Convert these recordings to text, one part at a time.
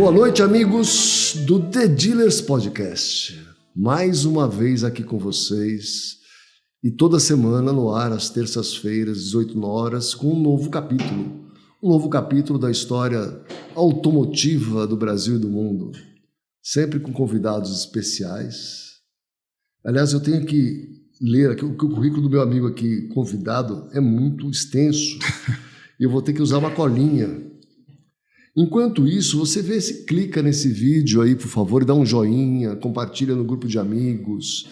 Boa noite, amigos do The Dealers Podcast. Mais uma vez aqui com vocês e toda semana no ar, às terças-feiras, 18 horas, com um novo capítulo. Um novo capítulo da história automotiva do Brasil e do mundo. Sempre com convidados especiais. Aliás, eu tenho que ler aqui, o currículo do meu amigo aqui, convidado, é muito extenso. E eu vou ter que usar uma colinha. Enquanto isso, você clica nesse vídeo aí, por favor, dá um joinha, compartilha no grupo de amigos,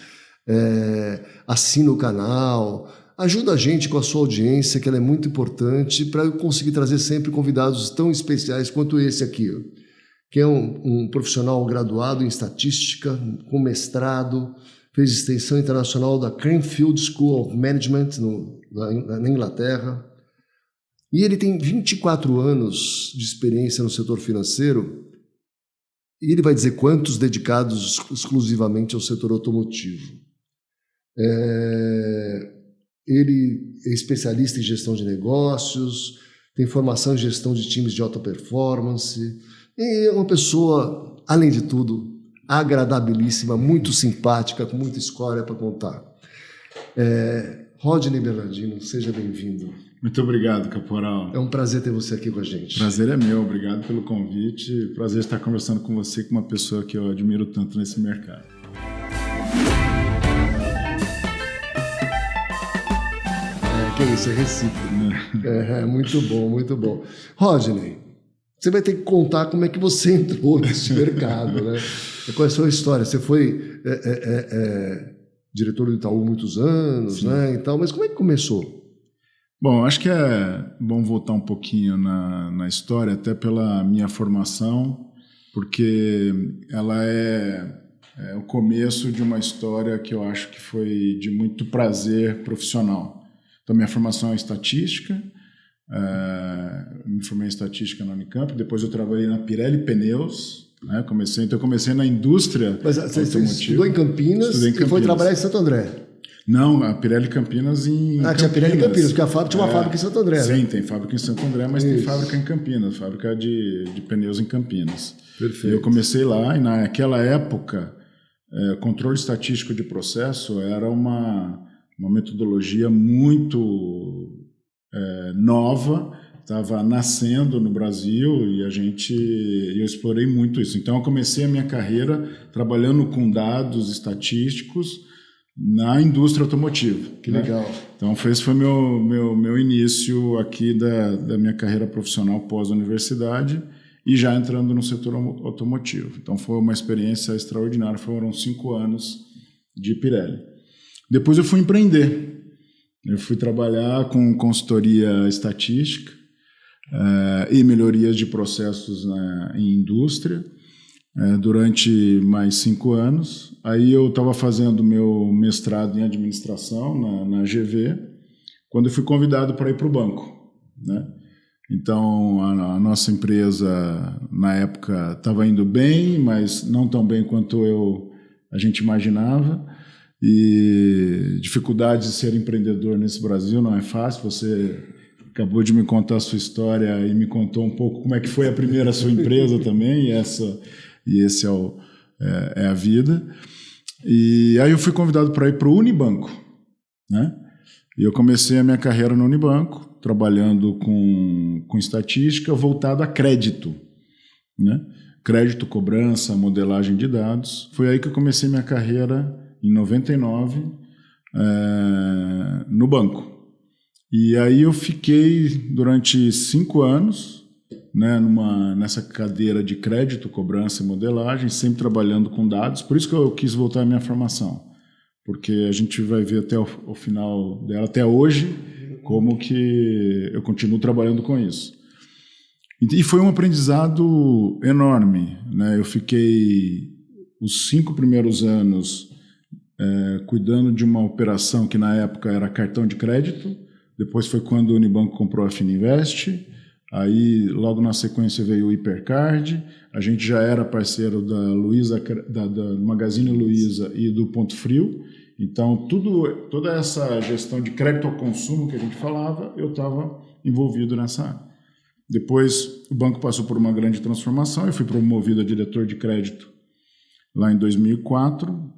assina o canal, ajuda a gente com a sua audiência, que ela é muito importante, para eu conseguir trazer sempre convidados tão especiais quanto esse aqui, que é um profissional graduado em estatística, com mestrado, fez extensão internacional da Cranfield School of Management na Inglaterra. E ele tem 24 anos de experiência no setor financeiro e ele vai dizer quantos dedicados exclusivamente ao setor automotivo. Ele é especialista em gestão de negócios, tem formação em gestão de times de alta performance e é uma pessoa, além de tudo, agradabilíssima, muito simpática, com muita história para contar. Rodney Bernardino, seja bem-vindo. Muito obrigado, Caporal. É um prazer ter você aqui com a gente. Prazer é meu, obrigado pelo convite. Prazer estar conversando com você, com uma pessoa que eu admiro tanto nesse mercado. Que isso, é recíproco. Muito bom, muito bom. Rodney, você vai ter que contar como é que você entrou nesse mercado, né? Qual é a sua história? Você foi diretor do Itaú há muitos anos, né? E tal, mas como é que começou? Bom, acho que é bom voltar um pouquinho na história, até pela minha formação, porque ela é o começo de uma história que eu acho que foi de muito prazer profissional. Então, minha formação é estatística, me formei em estatística na Unicamp, depois eu trabalhei na Pirelli Pneus, né? Eu comecei na indústria automotiva. Você estudou em Campinas e foi trabalhar em Santo André? Não, a Pirelli Campinas em Campinas. Tinha Pirelli Campinas, porque a fábrica tinha uma fábrica em Santo André. Sim, né? Tem fábrica em Santo André, mas tem fábrica em Campinas, fábrica de pneus em Campinas. Perfeito. Eu comecei lá e naquela época, controle estatístico de processo era uma metodologia muito nova, estava nascendo no Brasil e eu explorei muito isso. Então eu comecei a minha carreira trabalhando com dados estatísticos na indústria automotiva. Que legal. Então esse foi meu início aqui da minha carreira profissional pós-universidade e já entrando no setor automotivo. Então foi uma experiência extraordinária, foram 5 anos de Pirelli. Depois eu fui empreender. Eu fui trabalhar com consultoria estatística e melhorias de processos em indústria durante mais 5 anos. Aí eu estava fazendo meu mestrado em administração na GV, quando eu fui convidado para ir para o banco, né? Então a nossa empresa na época estava indo bem, mas não tão bem quanto a gente imaginava. E dificuldades de ser empreendedor nesse Brasil não é fácil. Você acabou de me contar a sua história e me contou um pouco como é que foi a primeira sua empresa também, e esse é a vida. E aí eu fui convidado para ir para o Unibanco, né? E eu comecei a minha carreira no Unibanco, trabalhando com estatística voltada a crédito, né? Crédito, cobrança, modelagem de dados. Foi aí que eu comecei minha carreira em 99, no banco. E aí eu fiquei durante 5 anos, né, nessa cadeira de crédito, cobrança e modelagem, sempre trabalhando com dados. Por isso que eu quis voltar à minha formação, porque a gente vai ver até o final dela, até hoje, como que eu continuo trabalhando com isso. E foi um aprendizado enorme, né? Eu fiquei os 5 primeiros anos cuidando de uma operação que na época era cartão de crédito. Depois foi quando o Unibanco comprou a Fininvest. Aí logo na sequência veio o Hipercard. A gente já era parceiro da Magazine Luiza e do Ponto Frio. Então toda essa gestão de crédito ao consumo que a gente falava, eu estava envolvido nessa área. Depois o banco passou por uma grande transformação, eu fui promovido a diretor de crédito lá em 2004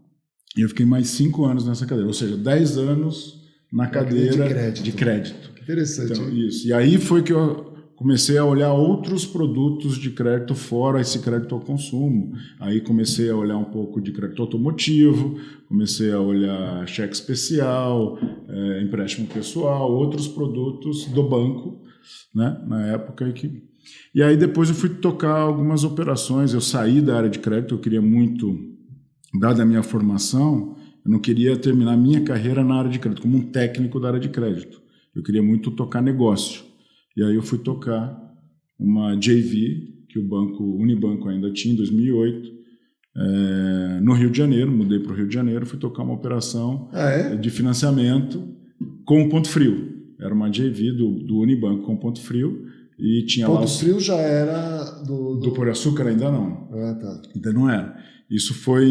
e eu fiquei mais 5 anos nessa cadeira, ou seja, 10 anos na cadeira de crédito. Que interessante. Então, isso. E aí foi que eu comecei a olhar outros produtos de crédito fora esse crédito ao consumo. Aí comecei a olhar um pouco de crédito automotivo, comecei a olhar cheque especial, empréstimo pessoal, outros produtos do banco, né, na época. E aí depois eu fui tocar algumas operações. Eu saí da área de crédito, eu queria muito, dada a minha formação, eu não queria terminar minha carreira na área de crédito, como um técnico da área de crédito. Eu queria muito tocar negócio. E aí eu fui tocar uma JV, que o Unibanco ainda tinha, em 2008, no Rio de Janeiro. Mudei para o Rio de Janeiro, fui tocar uma operação de financiamento com Ponto Frio. Era uma JV do Unibanco com Ponto Frio. E tinha Ponto Frio já era do Pão de Açúcar? Ainda não. Ah, tá. Ainda não era. Isso foi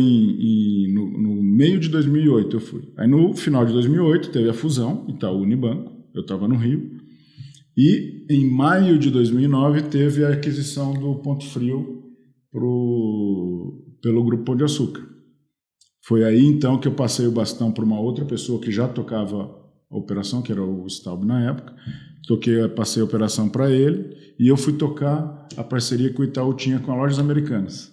no meio de 2008 eu fui. Aí no final de 2008 teve a fusão, Itaú Unibanco. Eu estava no Rio. E em maio de 2009 teve a aquisição do Ponto Frio pelo Grupo Pão de Açúcar. Foi aí então que eu passei o bastão para uma outra pessoa que já tocava a operação, que era o Staub na época. Passei a operação para ele e eu fui tocar a parceria que o Itaú tinha com as Lojas Americanas.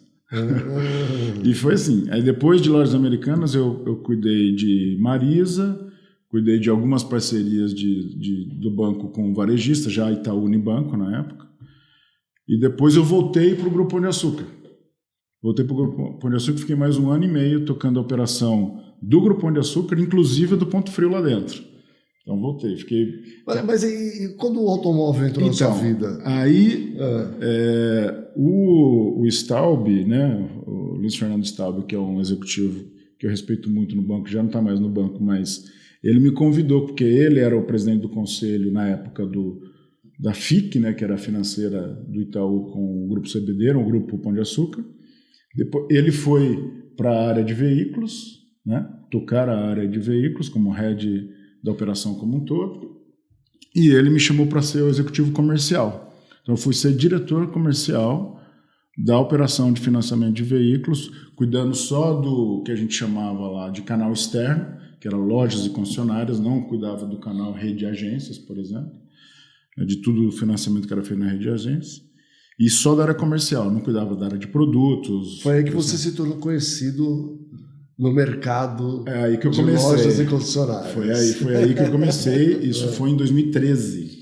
E foi assim. Aí depois de Lojas Americanas eu cuidei de Marisa, cuidei de algumas parcerias do banco com o varejista, já Itaú Unibanco na época. E depois eu voltei para o Grupo Pão de Açúcar. Voltei para o Grupo Pão de Açúcar e fiquei mais 1 ano e meio tocando a operação do Grupo Pão de Açúcar, inclusive do Ponto Frio lá dentro. Então voltei, fiquei... Mas e quando o automóvel entrou na sua vida? Aí o Staub, né, o Luiz Fernando Staub, que é um executivo que eu respeito muito no banco, já não está mais no banco, mas ele me convidou, porque ele era o presidente do conselho na época da FIC, né, que era a financeira do Itaú com o Grupo CBD, era um Grupo Pão de Açúcar. Depois, ele foi para a área de veículos, né, tocar a área de veículos como head da operação como um todo, e ele me chamou para ser o executivo comercial. Então eu fui ser diretor comercial da operação de financiamento de veículos, cuidando só do que a gente chamava lá de canal externo, que era lojas e concessionárias, não cuidava do canal rede de agências, por exemplo, de tudo o financiamento que era feito na rede de agências, e só da área comercial, não cuidava da área de produtos. Foi aí que você se tornou conhecido no mercado aí que eu de comecei. lojas e concessionárias. Foi aí que eu comecei, isso foi em 2013.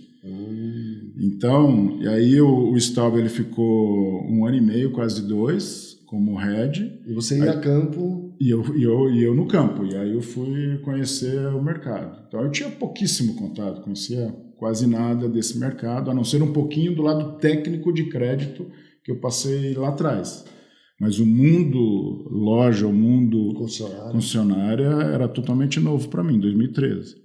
Então, e aí o Staub ele ficou 1 ano e meio, quase 2, como head. E você ia a campo? E eu no campo, e aí eu fui conhecer o mercado. Então eu tinha pouquíssimo contato, conhecia quase nada desse mercado, a não ser um pouquinho do lado técnico de crédito que eu passei lá atrás. Mas o mundo loja, o mundo concessionária era totalmente novo para mim, em 2013.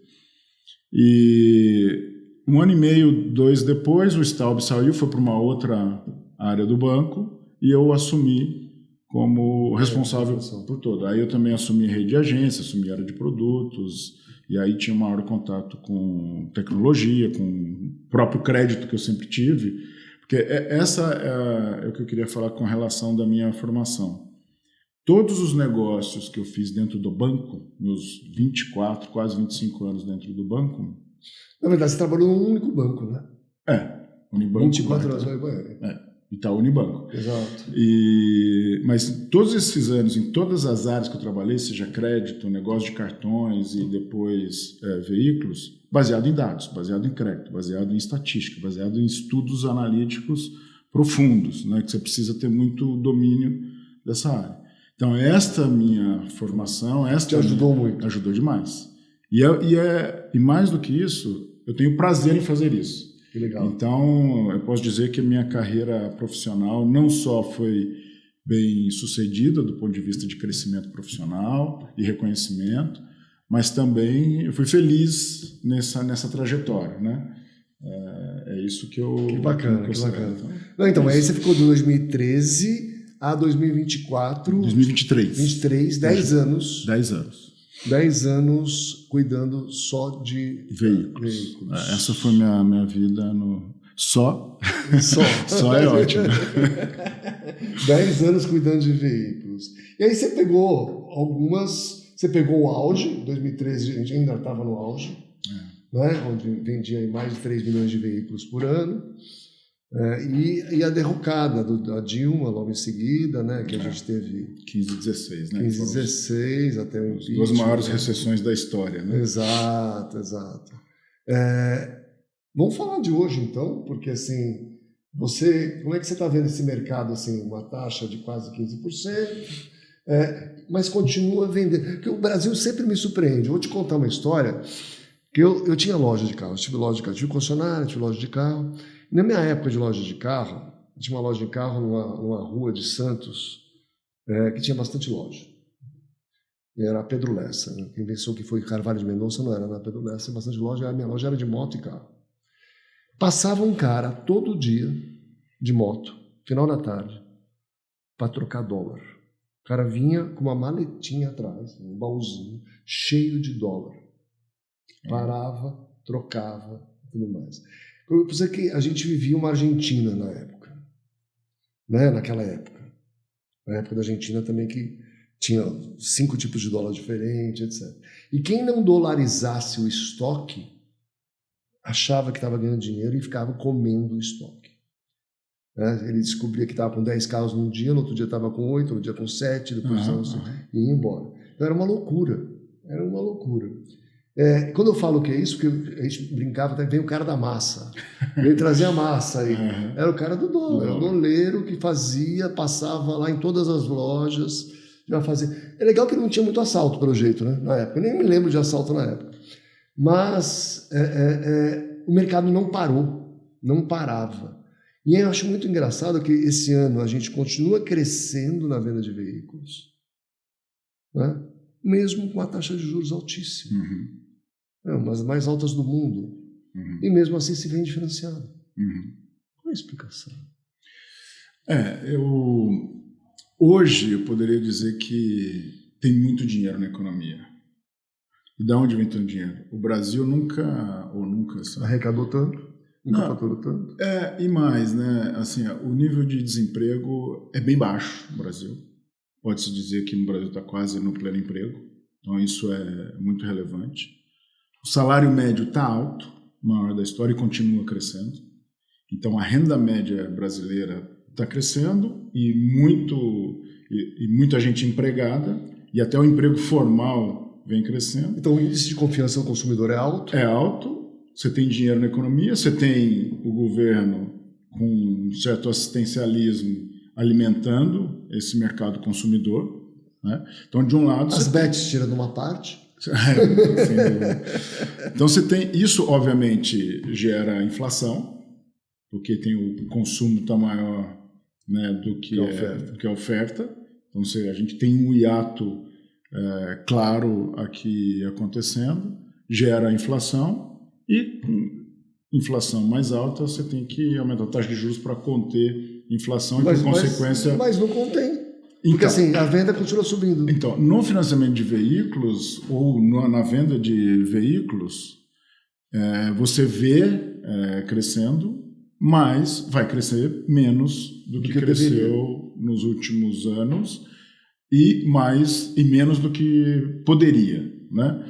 E 1 ano e meio, 2 depois, o Staub saiu, foi para uma outra área do banco e eu assumi como responsável por todo. Aí eu também assumi rede de agência, assumi área de produtos, e aí tinha um maior contato com tecnologia, com o próprio crédito que eu sempre tive. Porque essa é o que eu queria falar com relação da minha formação. Todos os negócios que eu fiz dentro do banco, meus 24, quase 25 anos dentro do banco... Na verdade, você trabalhou num único banco, né? Unibanco. 24 horas no banco. Itaú Unibanco. Exato. Mas todos esses anos, em todas as áreas que eu trabalhei, seja crédito, negócio de cartões e depois veículos, baseado em dados, baseado em crédito, baseado em estatística, baseado em estudos analíticos profundos, né, que você precisa ter muito domínio dessa área. Então, esta minha formação... Te ajudou muito. Ajudou demais. E mais do que isso, eu tenho prazer em fazer isso. Que legal. Então, eu posso dizer que a minha carreira profissional não só foi bem sucedida do ponto de vista de crescimento profissional e reconhecimento, mas também eu fui feliz nessa trajetória, né? É isso que eu... Que bacana, que bacana. Então, aí você ficou de 2013 a 2024... 2023. 23, 10 anos. 10 anos. 10 anos cuidando só de veículos. Essa foi minha vida Só Só é ótimo. 10 anos cuidando de veículos. E aí você pegou você pegou o auge, 2013 a gente ainda estava no auge, né? Onde vendia aí mais de 3 milhões de veículos por ano. E a derrocada da Dilma logo em seguida, né, que a gente teve 15, 16, né? 15, 16 até o impeachment, duas maiores recessões da história, né? Exato. Vamos falar de hoje então, porque assim, como é que você está vendo esse mercado assim, uma taxa de quase 15%, mas continua vendendo? Porque o Brasil sempre me surpreende. Vou te contar uma história que eu tinha loja de carro, tive concessionária, tive loja de carro. Na minha época de loja de carro, tinha uma loja de carro numa rua de Santos, que tinha bastante loja. E era a Pedro Lessa. Né? Quem pensou que foi Carvalho de Mendonça não era na Pedro Lessa, tinha bastante loja. A minha loja era de moto e carro. Passava um cara todo dia de moto, final da tarde, para trocar dólar. O cara vinha com uma maletinha atrás, um baúzinho, cheio de dólar. Parava, trocava e tudo mais. Eu pensei que a gente vivia uma Argentina na época, né? Naquela época. Na época da Argentina também que tinha 5 tipos de dólar diferentes, etc. E quem não dolarizasse o estoque achava que estava ganhando dinheiro e ficava comendo o estoque. Né? Ele descobria que estava com 10 carros num dia, no outro dia estava com 8, no dia com 7, depois e ia embora. Então era uma loucura. Quando eu falo que é isso, porque a gente brincava, até veio o cara da massa, veio trazer a massa aí. Era o cara do dólar, era o doleiro que passava lá em todas as lojas, já fazia. É legal que não tinha muito assalto, pelo jeito, né, na época. Eu nem me lembro de assalto na época. Mas o mercado não parava. E eu acho muito engraçado que esse ano a gente continua crescendo na venda de veículos, né? Mesmo com a taxa de juros altíssima. Uma das mais altas do mundo. E mesmo assim se vende financiado. Qual é a explicação? Hoje eu poderia dizer que tem muito dinheiro na economia. E de onde vem tanto dinheiro? O Brasil nunca sabe? Arrecadou tanto? Nunca faturou tanto? E mais, né? Assim, o nível de desemprego é bem baixo no Brasil. Pode-se dizer que no Brasil está quase no pleno emprego. Então isso é muito relevante. O salário médio está alto, maior da história, e continua crescendo. Então a renda média brasileira está crescendo e muita gente empregada, e até o emprego formal vem crescendo. Então o índice de confiança do consumidor é alto? É alto, você tem dinheiro na economia, você tem o governo com um certo assistencialismo alimentando esse mercado consumidor. Né? Então, de um lado... As bets tirando uma parte... Então você tem isso, obviamente gera inflação, porque tem o consumo está maior, né, do que a oferta. Então a gente tem um hiato claro aqui acontecendo, gera inflação, e inflação mais alta você tem que aumentar a taxa de juros para conter inflação, e por consequência... Mas não contém. Porque assim, a venda continua subindo. Então, no financiamento de veículos ou na venda de veículos, você vê crescendo, mas vai crescer menos do que cresceu nos últimos anos e menos do que poderia, né?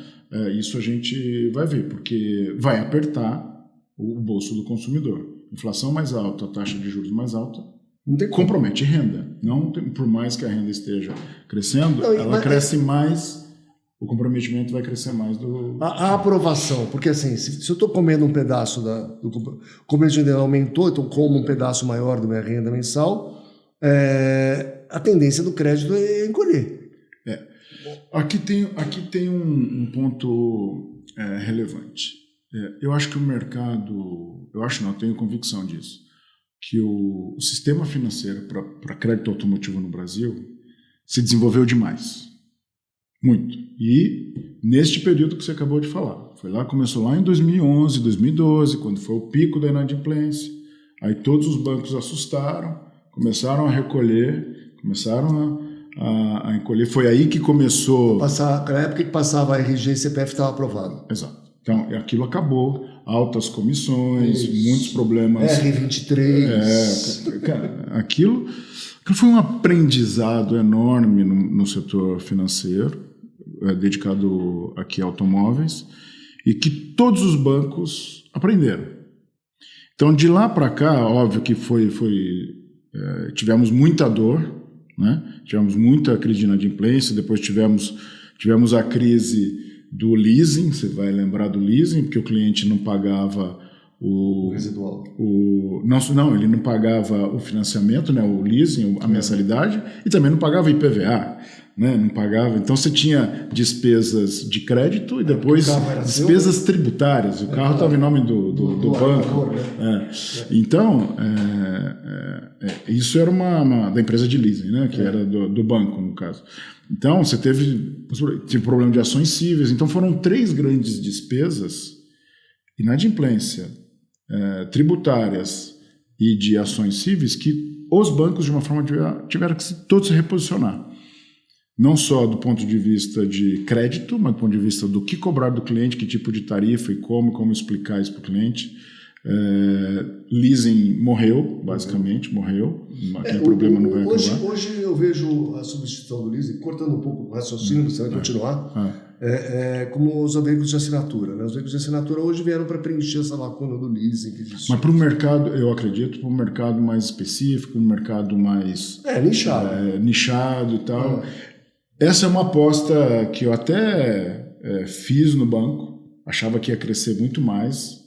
Isso a gente vai ver, porque vai apertar o bolso do consumidor. Inflação mais alta, taxa de juros mais alta, compromete renda. Por mais que a renda esteja crescendo, ela cresce mais, o comprometimento vai crescer mais do... A aprovação, porque assim, se eu estou comendo um pedaço o comprometimento aumentou, então como um pedaço maior da minha renda mensal, a tendência do crédito é encolher. Aqui tem um ponto relevante. Eu acho que o mercado... tenho convicção disso, que o sistema financeiro para crédito automotivo no Brasil se desenvolveu demais. Muito. E neste período que você acabou de falar. Começou lá em 2011, 2012, quando foi o pico da inadimplência. Aí todos os bancos assustaram, começaram a recolher, começaram a encolher. Foi aí que começou... Na época que passava a RG e CPF estava aprovado. Exato. Então, aquilo acabou. altas comissões, muitos problemas. R23. Cara, aquilo foi um aprendizado enorme no setor financeiro, dedicado aqui a automóveis, e que todos os bancos aprenderam. Então, de lá para cá, óbvio que tivemos muita dor, né? Tivemos muita crise de inadimplência, depois tivemos a crise do leasing, você vai lembrar do leasing, porque o cliente não pagava o residual. Não, ele não pagava o financiamento, né, o leasing, a mensalidade, e também não pagava IPVA, né, não pagava. Então você tinha despesas de crédito e depois despesas tributárias. O carro estava em nome do banco. Né? Então, isso era da empresa de leasing, né, que era do banco, no caso. Então, você teve problema de ações cíveis. Então, foram 3 grandes despesas: inadimplência, tributárias e de ações cíveis, que os bancos, de uma forma, tiveram que todos se reposicionar. Não só do ponto de vista de crédito, mas do ponto de vista do que cobrar do cliente, que tipo de tarifa e como explicar isso para o cliente. Leasing morreu, basicamente, morreu. Aquele problema não vai acabar. Hoje eu vejo a substituição do leasing, cortando um pouco o raciocínio, você vai continuar, como os veículos de assinatura. Né? Os veículos de assinatura hoje vieram para preencher essa lacuna do leasing que existe. Mas para o mercado, eu acredito, para um mercado mais específico, um mercado mais nichado e tal. Essa é uma aposta que eu até fiz no banco, achava que ia crescer muito mais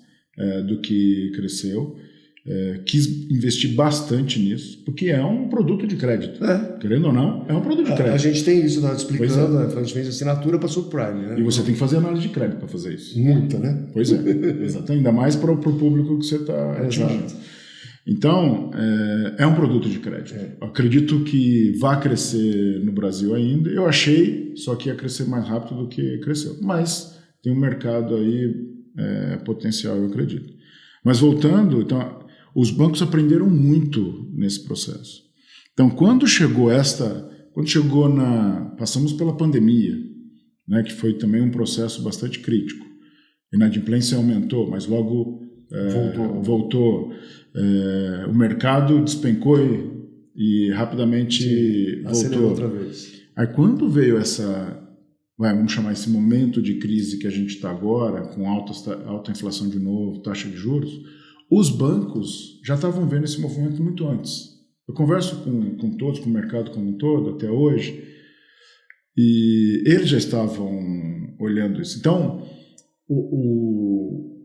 do que cresceu. Quis investir bastante nisso, porque é um produto de crédito. Querendo ou não, é um produto de crédito. A gente tem isso, estava explicando, a gente fez assinatura para subprime. Né? E você tem que fazer análise de crédito para fazer isso. Muita, né? Pois é, exatamente. Ainda mais para o público que você está atingindo. Então, é um produto de crédito. Acredito que vai crescer no Brasil ainda. Eu achei só que ia crescer mais rápido do que cresceu. Mas tem um mercado aí potencial, eu acredito. Mas voltando, então, os bancos aprenderam muito nesse processo. Então, passamos pela pandemia, né, que foi também um processo bastante crítico. A inadimplência aumentou, mas logo voltou. O mercado despencou e rapidamente voltou. Outra vez. Aí quando veio vamos chamar esse momento de crise que a gente está agora, com alta inflação de novo, taxa de juros, os bancos já estavam vendo esse movimento muito antes. Eu converso com todos, com o mercado como um todo, até hoje, e eles já estavam olhando isso. Então,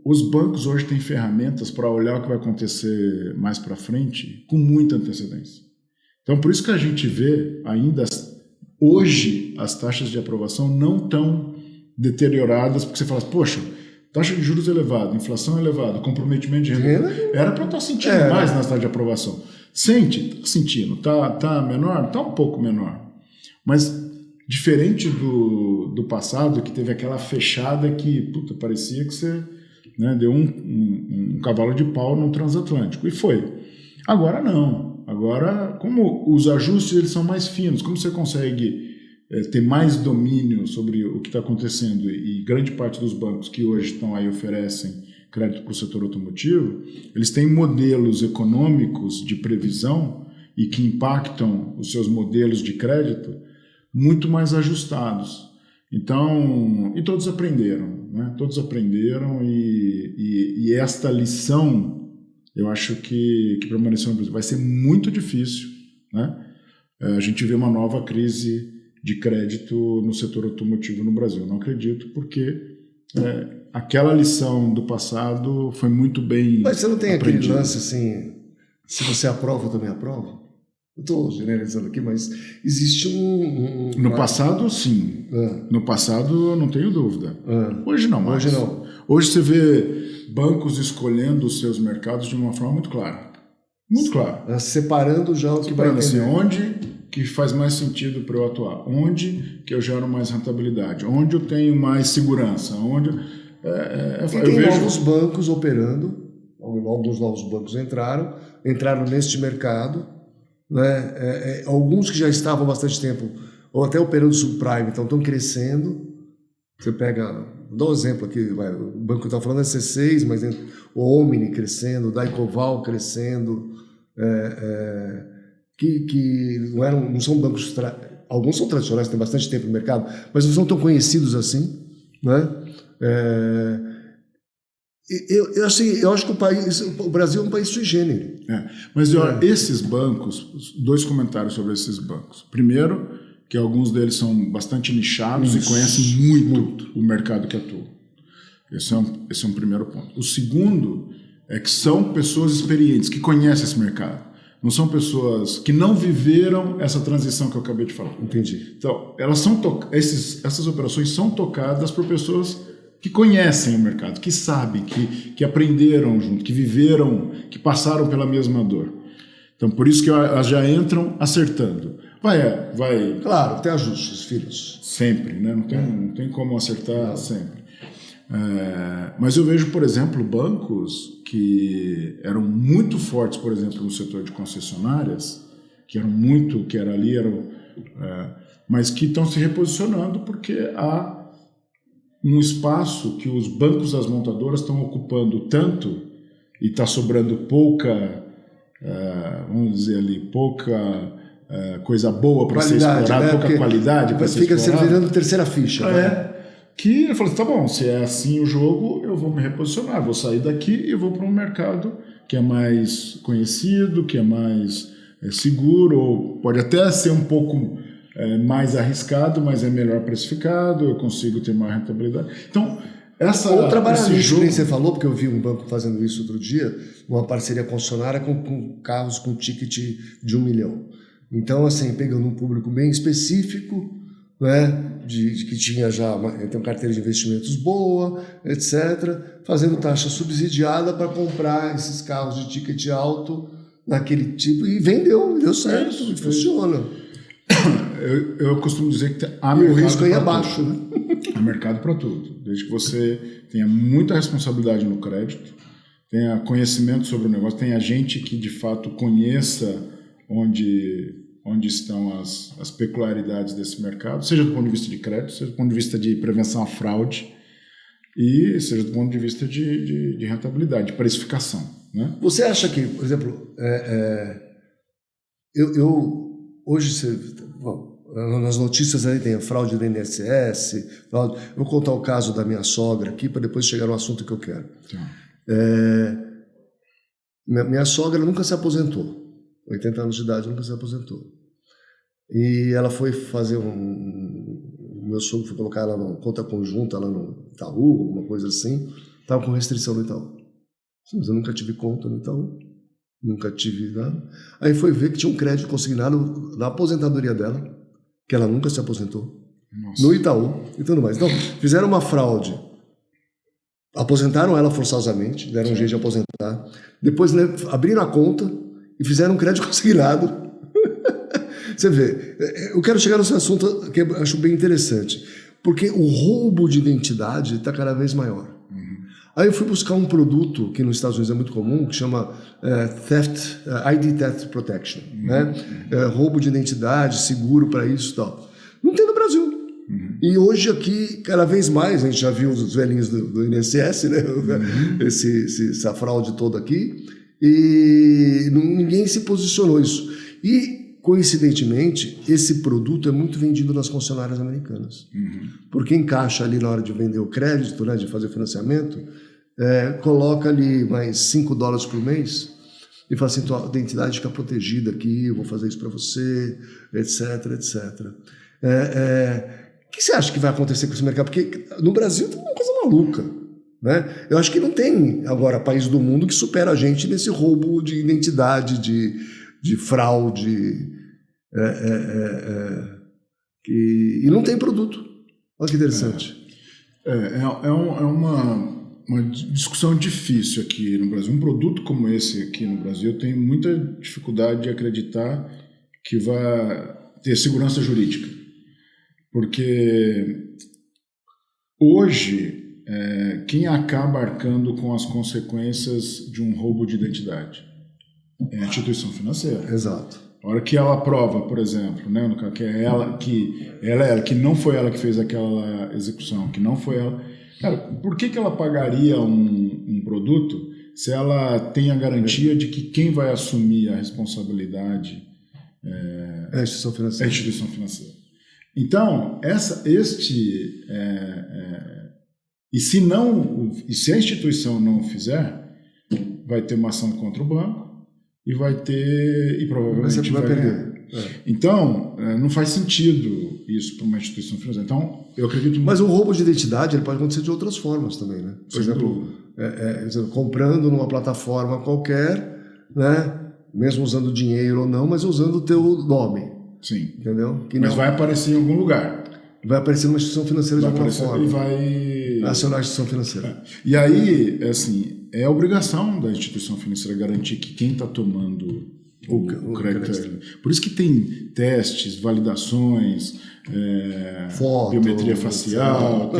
os bancos hoje têm ferramentas para olhar o que vai acontecer mais para frente com muita antecedência. Então, por isso que a gente vê ainda hoje as taxas de aprovação não tão deterioradas, porque você fala, poxa, taxa de juros elevada, inflação elevada, comprometimento de renda, era para estar sentindo mais nas taxas de aprovação. Está sentindo, está menor? Está um pouco menor. Mas diferente do passado, que teve aquela fechada que parecia que você deu um cavalo de pau no transatlântico. E foi. Agora não. Agora, como os ajustes eles são mais finos, como você consegue ter mais domínio sobre o que está acontecendo, e grande parte dos bancos que hoje estão aí oferecem crédito para o setor automotivo, eles têm modelos econômicos de previsão e que impactam os seus modelos de crédito muito mais ajustados. Então, e todos aprenderam, né? Todos aprenderam e esta lição, eu acho que permaneceu no Brasil. Vai ser muito difícil, né? A gente vê uma nova crise de crédito no setor automotivo no Brasil. Não acredito, porque aquela lição do passado foi muito bem Mas você não tem aprendida. aquele lance assim, se você aprova, eu também aprovo? Eu estou generalizando aqui, mas existe No passado, sim. No passado, não tenho dúvida. Hoje não mais. Hoje não. Hoje você vê bancos escolhendo os seus mercados de uma forma muito clara. Muito clara. Separando já o que vai entender. Assim, onde que faz mais sentido para eu atuar? Onde que eu gero mais rentabilidade? Onde eu tenho mais segurança? Onde... tem novos bancos operando, alguns novos bancos entraram neste mercado, né? Alguns que já estavam há bastante tempo, ou até operando subprime, então estão crescendo, Você pega, vou dar um exemplo aqui, o banco que eu estava falando é C6, mas o Omni crescendo, o Daicoval crescendo, que não são bancos, alguns são tradicionais, têm bastante tempo no mercado, mas não são tão conhecidos assim, né? Eu acho que o Brasil é um país sui generis. Mas esses bancos, 2 comentários sobre esses bancos. Primeiro, que alguns deles são bastante nichados e conhecem muito o mercado que atua. Esse é um primeiro ponto. O segundo é que são pessoas experientes, que conhecem esse mercado. Não são pessoas que não viveram essa transição que eu acabei de falar. Entendi. Então, essas operações são tocadas por pessoas que conhecem o mercado, que sabem, que aprenderam junto, que viveram, que passaram pela mesma dor. Então, por isso que elas já entram acertando. Vai. Claro, tem ajustes, filhos. Sempre, né? Não tem como acertar sempre. Mas eu vejo, por exemplo, bancos que eram muito fortes, por exemplo, no setor de concessionárias, mas que estão se reposicionando porque há um espaço que os bancos das montadoras estão ocupando tanto e está sobrando pouca, vamos dizer ali, pouca coisa boa para ser explorada, né? Pouca qualidade para ser explorada. Fica virando terceira ficha. Né? Que eu falei, tá bom, se é assim o jogo, eu vou me reposicionar, vou sair daqui e vou para um mercado que é mais conhecido, que é mais seguro, ou pode até ser um pouco mais arriscado, mas é melhor precificado, eu consigo ter mais rentabilidade. Então, ou trabalhar nisso, que nem você falou, porque eu vi um banco fazendo isso outro dia, uma parceria concessionária com carros com ticket de 1 milhão. Então, assim, pegando um público bem específico, né, que tinha já tem uma carteira de investimentos boa, etc., fazendo taxa subsidiada para comprar esses carros de ticket alto naquele tipo, e deu certo, funciona. Eu costumo dizer que há mercado. O risco aí é baixo, né? Há mercado para tudo, desde que você tenha muita responsabilidade no crédito, tenha conhecimento sobre o negócio, tenha gente que de fato conheça onde estão as peculiaridades desse mercado, seja do ponto de vista de crédito, seja do ponto de vista de prevenção à fraude e seja do ponto de vista de rentabilidade, de precificação. Né? Você acha que, por exemplo, hoje nas notícias aí tem a fraude do INSS, fraude. Eu vou contar o caso da minha sogra aqui para depois chegar no assunto que eu quero. Minha sogra nunca se aposentou. 80 anos de idade, nunca se aposentou. E ela foi fazer o meu sogro foi colocar ela numa conta conjunta lá no Itaú, alguma coisa assim. Estava com restrição no Itaú. Mas eu nunca tive conta no Itaú. Nunca tive nada. Aí foi ver que tinha um crédito consignado na aposentadoria dela, que ela nunca se aposentou. Nossa. No Itaú e tudo mais. Então, fizeram uma fraude. Aposentaram ela forçosamente, deram um jeito de aposentar. Depois abriram a conta e fizeram um crédito consignado. Você vê, eu quero chegar nesse assunto que eu acho bem interessante, porque o roubo de identidade está cada vez maior. Aí eu fui buscar um produto que nos Estados Unidos é muito comum, que chama ID Theft Protection, né? Roubo de identidade, seguro para isso e tal. Não tem no Brasil. E hoje aqui, cada vez mais, a gente já viu os velhinhos do INSS, né? Essa fraude toda aqui, e ninguém se posicionou isso. E, coincidentemente, esse produto é muito vendido nas concessionárias americanas. Porque encaixa ali na hora de vender o crédito, né, de fazer o financiamento, coloca ali mais $5 por mês e fala assim, tua identidade fica protegida aqui, eu vou fazer isso para você, etc, etc. O que você acha que vai acontecer com esse mercado? Porque no Brasil tem uma coisa maluca. Né? Eu acho que não tem agora país do mundo que supera a gente nesse roubo de identidade, de fraude, e não tem produto. Olha que interessante. É uma discussão difícil aqui no Brasil. Um produto como esse aqui no Brasil, eu tenho muita dificuldade de acreditar que vai ter segurança jurídica. Porque hoje quem acaba arcando com as consequências de um roubo de identidade é a instituição financeira. Exato. A hora que ela aprova, por exemplo, né, no caso, que não foi ela que fez aquela execução, que não foi ela. Cara, por que ela pagaria um produto se ela tem a garantia de que quem vai assumir a responsabilidade é a instituição financeira? É a instituição financeira. Então, e se a instituição não fizer, vai ter uma ação contra o banco e provavelmente vai perder. Então, não faz sentido isso para uma instituição financeira. Então, eu acredito... Mas o roubo de identidade ele pode acontecer de outras formas também, né? Por exemplo, comprando numa plataforma qualquer, né? Mesmo usando dinheiro ou não, mas usando o teu nome. Sim. Entendeu? Mas vai aparecer em algum lugar. Vai aparecer numa instituição financeira de alguma forma. E vai... acionar a instituição financeira. E aí, assim, é obrigação da instituição financeira garantir que quem está tomando o crédito. Por isso que tem testes, validações, foto, biometria facial.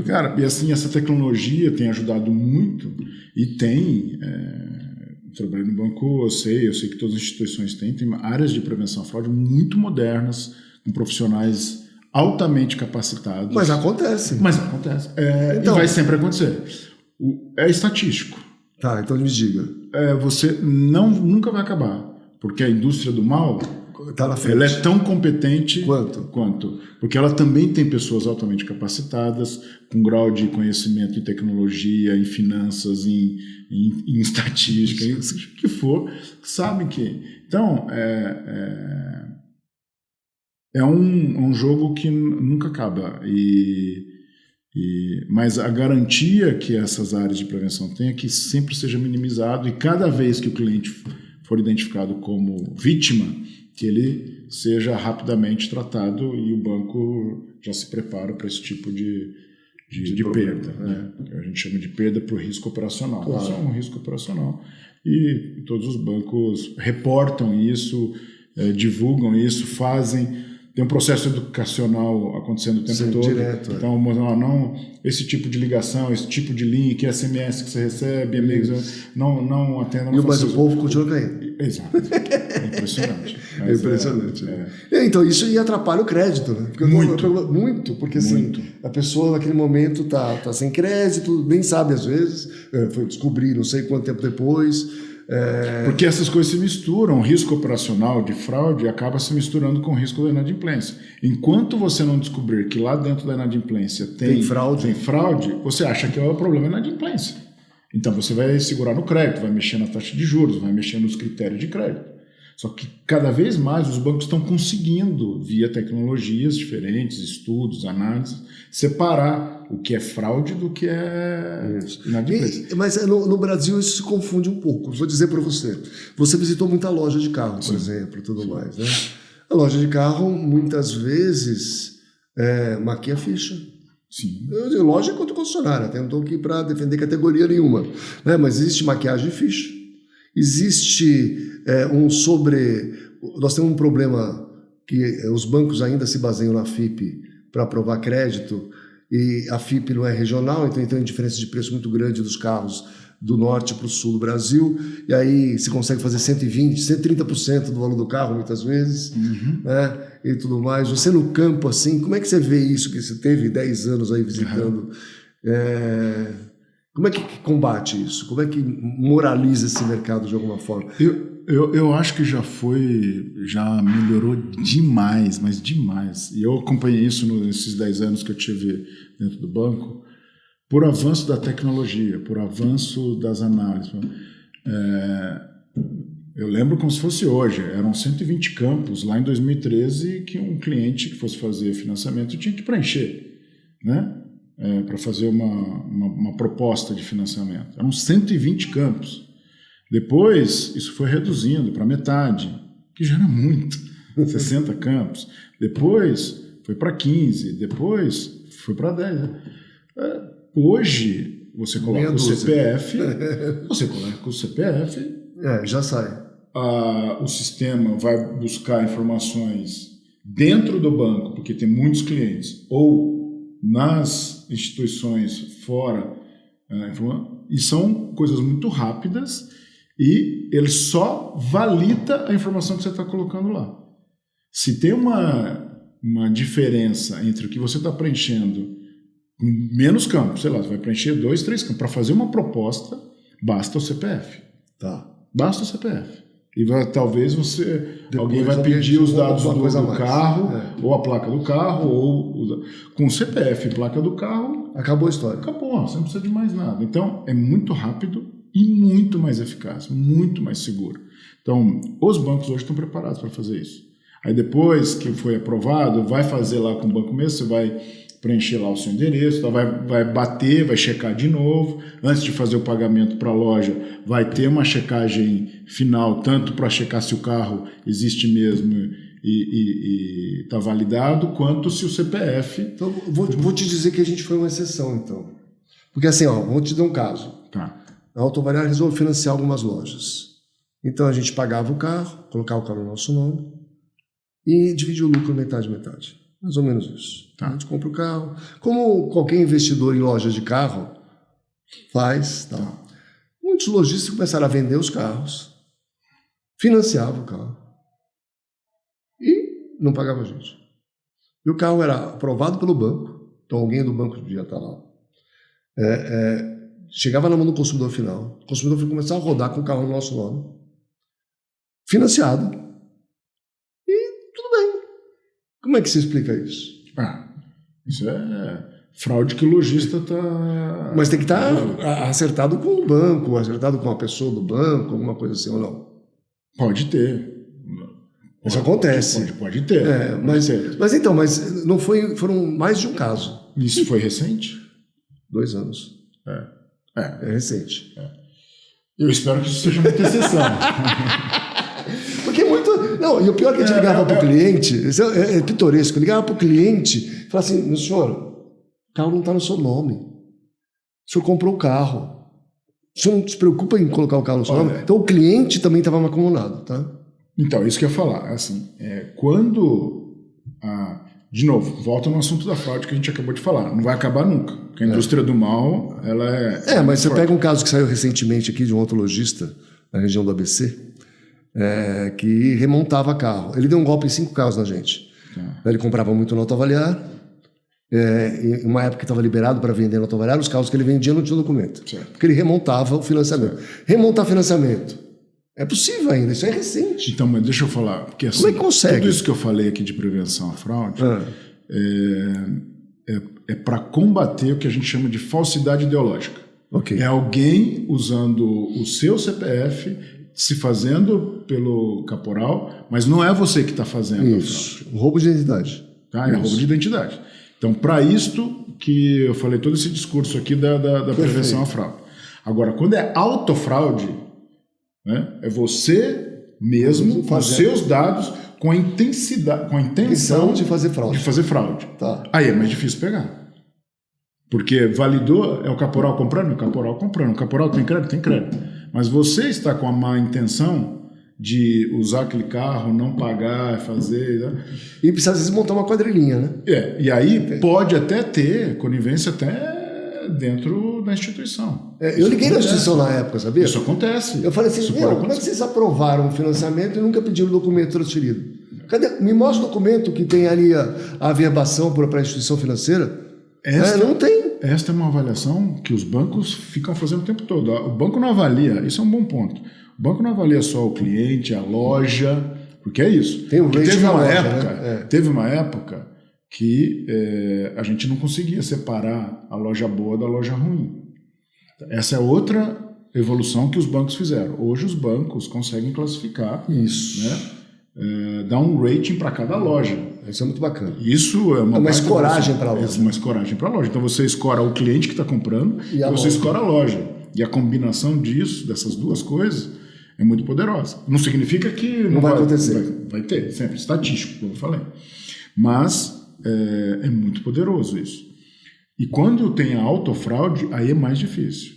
Cara, e assim, essa tecnologia tem ajudado muito e tem... trabalhei no banco, eu sei que todas as instituições têm áreas de prevenção à fraude muito modernas, com profissionais altamente capacitados. Mas acontece. Então, e vai sempre acontecer. É estatístico. Tá, então me diga. Você nunca vai acabar, porque a indústria do mal tá na frente. Ela é tão competente quanto. Porque ela também tem pessoas altamente capacitadas, com grau de conhecimento em tecnologia, em finanças, em estatística, em o que for, sabem que... Então, é um jogo que nunca acaba. Mas a garantia que essas áreas de prevenção têm é que sempre seja minimizado e cada vez que o cliente for identificado como vítima, que ele seja rapidamente tratado e o banco já se prepara para esse tipo de perda. Né? A gente chama de perda por risco operacional. Claro. Isso é um risco operacional. E todos os bancos reportam isso, divulgam isso, fazem... Tem um processo educacional acontecendo o tempo todo. Direto, então, não, esse tipo de ligação, esse tipo de link, SMS que você recebe, amigos, não atenda. Mas o povo continua caindo. Exato. É impressionante. É impressionante. Então, isso aí atrapalha o crédito, né? Porque assim, a pessoa naquele momento tá sem crédito, nem sabe às vezes, foi descobrir não sei quanto tempo depois. Porque essas coisas se misturam, o risco operacional de fraude acaba se misturando com o risco da inadimplência. Enquanto você não descobrir que lá dentro da inadimplência tem fraude, você acha que é o problema da inadimplência. Então você vai segurar no crédito, vai mexer na taxa de juros, vai mexer nos critérios de crédito. Só que cada vez mais os bancos estão conseguindo, via tecnologias diferentes, estudos, análises, separar o que é fraude do que é inadimplência. Mas no Brasil isso se confunde um pouco. Vou dizer para você. Você visitou muita loja de carro, por exemplo, e tudo mais, né? A loja de carro, muitas vezes, maquia ficha. Sim. Loja quanto concessionária. Não estou aqui para defender categoria nenhuma. Né? Mas existe maquiagem de ficha. Existe nós temos um problema que os bancos ainda se baseiam na FIP para aprovar crédito e a FIP não é regional, então tem uma diferença de preço muito grande dos carros do norte para o sul do Brasil, e aí se consegue fazer 120%, 130% do valor do carro muitas vezes, né? E tudo mais. Você no campo, assim, como é que você vê isso, que você teve 10 anos aí visitando? Como é que combate isso? Como é que moraliza esse mercado de alguma forma? Eu acho que já melhorou demais, mas demais. E eu acompanhei isso nesses 10 anos que eu tive dentro do banco, por avanço da tecnologia, por avanço das análises. Eu lembro como se fosse hoje, eram 120 campos lá em 2013 que um cliente que fosse fazer financiamento tinha que preencher, né? Para fazer uma proposta de financiamento. Eram 120 campos. Depois, isso foi reduzindo para metade, que já era muito, 60 campos. Depois, foi para 15, depois foi para 10. Hoje, você coloca o CPF, já sai. O sistema vai buscar informações dentro do banco, porque tem muitos clientes, ou nas instituições fora, e são coisas muito rápidas E ele só valida a informação que você está colocando lá. Se tem uma diferença entre o que você está preenchendo com menos campos, sei lá, você vai preencher 2, 3 campos. Para fazer uma proposta, basta o CPF. Tá. Basta o CPF. E talvez alguém vai alguém pedir os dados do mais. carro, ou a placa do carro, ou com CPF e placa do carro. Acabou a história. Acabou, você não precisa de mais nada. Então, é muito rápido e muito mais eficaz, muito mais seguro. Então, os bancos hoje estão preparados para fazer isso. Aí depois que foi aprovado, vai fazer lá com o banco mesmo, você vai preencher lá o seu endereço, vai bater, vai checar de novo. Antes de fazer o pagamento para a loja, vai ter uma checagem final, tanto para checar se o carro existe mesmo e está validado, quanto se o CPF... Então, vou te dizer que a gente foi uma exceção, então. Porque assim, vou te dar um caso. Tá. A Autovaliar resolveu financiar algumas lojas. Então a gente pagava o carro, colocava o carro no nosso nome e dividia o lucro metade. Mais ou menos isso. Tá. A gente compra o carro. Como qualquer investidor em lojas de carro faz. Tá. Muitos lojistas começaram a vender os carros, financiavam o carro e não pagavam a gente. E o carro era aprovado pelo banco, então alguém do banco devia estar lá. Chegava na mão do consumidor final, o consumidor começava a rodar com o carro no nosso nome, financiado, e tudo bem. Como é que se explica isso? Isso é fraude que o lojista está... Mas tem que estar acertado com o banco, acertado com a pessoa do banco, alguma coisa assim, ou não? Pode ter. Isso acontece. Pode ter. Mas então, não foram mais de um caso. Isso foi recente? 2 anos. É recente. Eu espero que isso seja muita exceção. Porque muito... Não, e o pior é que a gente ligava para o cliente, isso é pitoresco, ligava para o cliente e falava assim, meu senhor, o carro não está no seu nome. O senhor comprou o carro. O senhor não se preocupa em colocar o carro no seu nome? Então o cliente também estava macumunado, tá? Então, isso que eu ia falar. Assim, quando... de novo, volta no assunto da fraude que a gente acabou de falar. Não vai acabar nunca. Porque a indústria do mal, ela é... mas você pega um caso que saiu recentemente aqui de um outro lojista na região do ABC, que remontava carro. Ele deu um golpe em 5 carros na gente. Ele comprava muito no Autovaliar, em uma época que estava liberado para vender no Autovaliar, os carros que ele vendia não tinham documento. Certo. Porque ele remontava o financiamento. Certo. Remontar financiamento. É possível ainda, isso é recente. Então, mas deixa eu falar. Porque, assim, como é que consegue? Tudo isso que eu falei aqui de prevenção à fraude é para combater o que a gente chama de falsidade ideológica. Okay. É alguém usando o seu CPF, se fazendo pelo caporal, mas não é você que está fazendo isso. A fraude. Roubo de identidade. Tá? É roubo de identidade. Então, para isto que eu falei todo esse discurso aqui da prevenção à fraude. Agora, quando é autofraude, né, é você mesmo, com os seus dados, com a intenção de fazer fraude. Tá. Aí é mais difícil pegar. Porque validou, é o caporal comprando? O caporal comprando. O caporal tem crédito? Tem crédito. Mas você está com a má intenção de usar aquele carro, não pagar, fazer... Né? E precisa, às vezes, montar uma quadrilhinha, né? E aí pode até ter conivência até dentro da instituição. Eu liguei na instituição na época, sabia? Isso acontece. Eu falei assim, como é que vocês aprovaram o financiamento e nunca pediram o documento transferido? Me mostra o documento que tem ali a averbação para a instituição financeira. Não tem. Esta é uma avaliação que os bancos ficam fazendo o tempo todo. O banco não avalia, isso é um bom ponto. O banco não avalia só o cliente, a loja, porque é isso. Tem Teve uma época que a gente não conseguia separar a loja boa da loja ruim. Essa é outra evolução que os bancos fizeram. Hoje os bancos conseguem classificar, isso, né? Dar um rating para cada loja. Isso é muito bacana. Isso é uma escoragem para a loja. Uma escoragem para a loja. Então você escora o cliente que está comprando e você escora a loja. E a combinação dessas duas coisas, é muito poderosa. Não significa que não vai acontecer. Vai ter, sempre, estatístico, como eu falei. Mas é muito poderoso isso. E quando tem a autofraude, aí é mais difícil.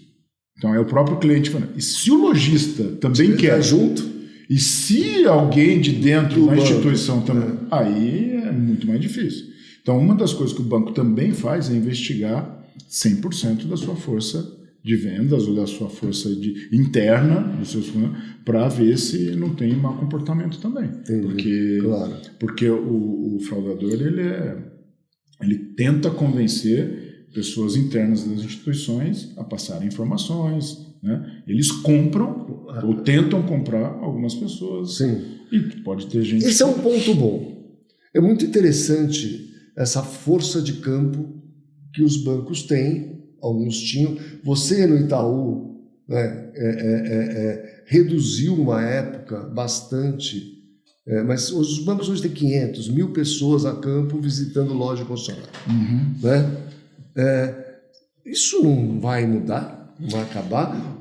Então é o próprio cliente falando. E se o lojista também quer junto, e se alguém de dentro da instituição também, aí é muito mais difícil. Então uma das coisas que o banco também faz é investigar 100% da sua força de vendas ou da sua força interna, dos seus para ver se não tem mau comportamento também. Entendi. Porque o fraudador ele tenta convencer pessoas internas das instituições a passarem informações, né? Eles compram ou tentam comprar algumas pessoas. Sim. E pode ter gente... Esse é um ponto bom. É muito interessante essa força de campo que os bancos têm, alguns tinham. Você no Itaú, né, reduziu uma época bastante, mas os bancos hoje têm 500, 1.000 pessoas a campo visitando loja de concessionária. Né? Isso não vai mudar? Não vai acabar?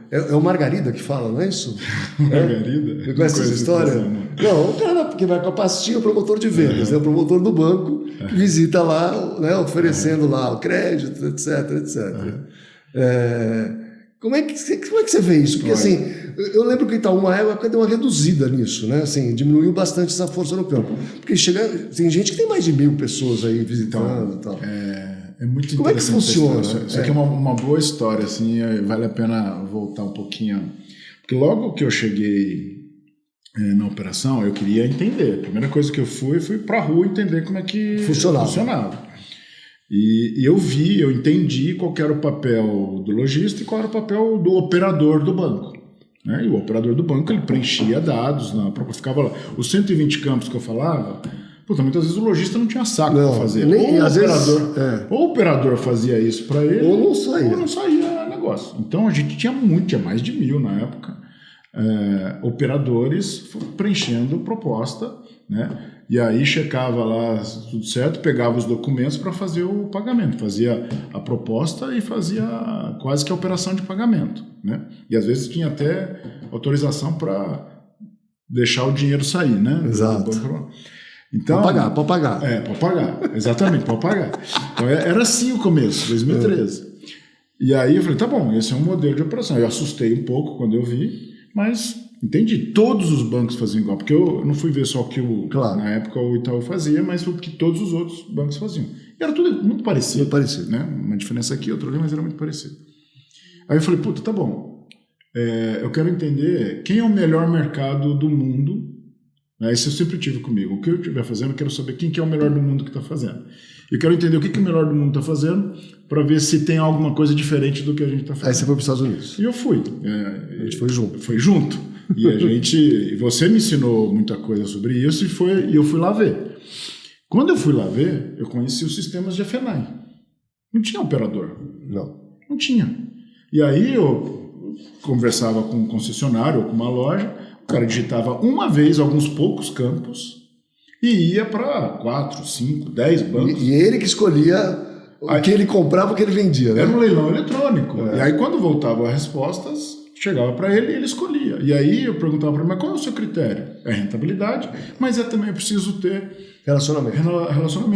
É o Margarida que fala, não é isso? Margarida? Você conhece essa história? Não, o cara porque vai com a pastinha, o promotor de vendas, o promotor do banco, que visita lá, né, oferecendo lá o crédito, etc, etc. Como é que você vê isso? Porque assim, eu lembro que o Itaú, uma época, deu uma reduzida nisso, né? Assim, diminuiu bastante essa força no campo. Porque tem gente que tem mais de 1.000 pessoas aí visitando e tal. É muito interessante. Como é que funciona? Isso aqui é uma boa história, assim, vale a pena voltar um pouquinho. Porque logo que eu cheguei na operação, eu queria entender. A primeira coisa que eu fui para a rua entender como é que funcionava. E eu entendi qual era o papel do lojista e qual era o papel do operador do banco. Né? E o operador do banco, ele preenchia dados, ficava lá. Os 120 campos que eu falava... muitas vezes o lojista não tinha saco para fazer. Ou o operador fazia isso para ele, ou não saía negócio. Então a gente tinha mais de 1.000 na época, operadores preenchendo proposta, né? E aí checava lá tudo certo, pegava os documentos para fazer o pagamento, fazia a proposta e fazia quase que a operação de pagamento, né? E às vezes tinha até autorização para deixar o dinheiro sair, né? Exato. Então, pode pagar. Pode pagar. Exatamente, pode pagar. Então, era assim o começo, 2013. E aí eu falei, tá bom, esse é um modelo de operação. Eu assustei um pouco quando eu vi, mas entendi. Todos os bancos faziam igual, porque eu não fui ver só o que na época o Itaú fazia, mas o que todos os outros bancos faziam. E era tudo muito parecido. Muito parecido. Né? Uma diferença aqui, outra ali, mas era muito parecido. Aí eu falei, tá bom. Eu quero entender quem é o melhor mercado do mundo. Isso eu sempre tive comigo. O que eu estiver fazendo, eu quero saber quem que é o melhor do mundo que está fazendo. Eu quero entender o que o melhor do mundo está fazendo para ver se tem alguma coisa diferente do que a gente está fazendo. Aí você foi para os Estados Unidos. E eu fui. A gente foi junto. Foi junto. E você me ensinou muita coisa sobre isso e eu fui lá ver. Quando eu fui lá ver, eu conheci os sistemas de FNAI. Não tinha operador. Não tinha. E aí eu conversava com um concessionário ou com uma loja. O cara digitava uma vez alguns poucos campos e ia para 4, 5, 10 bancos. E ele que escolhia o que ele comprava, o que ele vendia, né? Era um leilão eletrônico. E aí quando voltavam as respostas, chegava para ele e ele escolhia. E aí eu perguntava para ele, mas qual é o seu critério? É rentabilidade, mas também preciso ter relacionamento.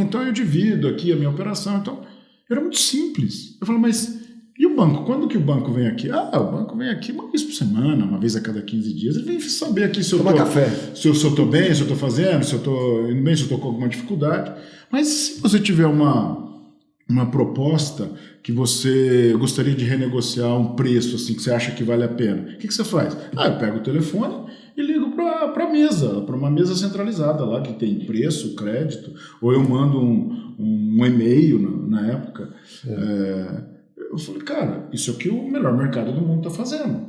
Então eu divido aqui a minha operação. Então era muito simples. Eu falei, mas... E o banco? Quando que o banco vem aqui? O banco vem aqui uma vez por semana, uma vez a cada 15 dias. Ele vem saber aqui se eu estou bem, se eu estou fazendo, se eu estou indo bem, se eu estou com alguma dificuldade. Mas se você tiver uma proposta que você gostaria de renegociar um preço assim, que você acha que vale a pena, o que você faz? Eu pego o telefone e ligo para a mesa, para uma mesa centralizada lá que tem preço, crédito, ou eu mando um e-mail na época. Eu falei, cara, isso é o que o melhor mercado do mundo está fazendo.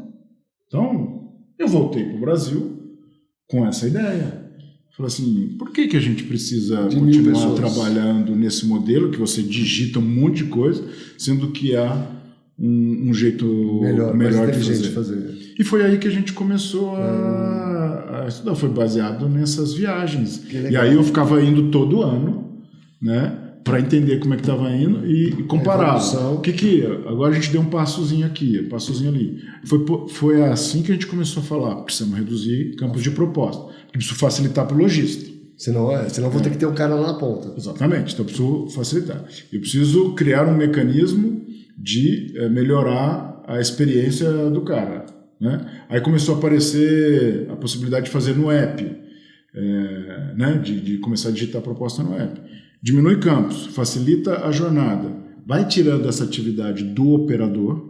Então, eu voltei para o Brasil com essa ideia. Falei assim, por que a gente precisa continuar trabalhando nesse modelo que você digita um monte de coisa, sendo que há um jeito melhor de fazer. E foi aí que a gente começou a estudar. Foi baseado nessas viagens. E aí eu ficava indo todo ano, né? Para entender como é que estava indo e comparar. Agora a gente deu um passozinho aqui, um passozinho ali. Foi assim que a gente começou a falar, precisamos reduzir campos de proposta, preciso facilitar para o lojista. Senão vou ter que ter um cara lá na ponta. Exatamente, então eu preciso facilitar. Eu preciso criar um mecanismo de melhorar a experiência do cara. Né? Aí começou a aparecer a possibilidade de fazer no app, né? de começar a digitar a proposta no app. Diminui campos, facilita a jornada, vai tirando essa atividade do operador,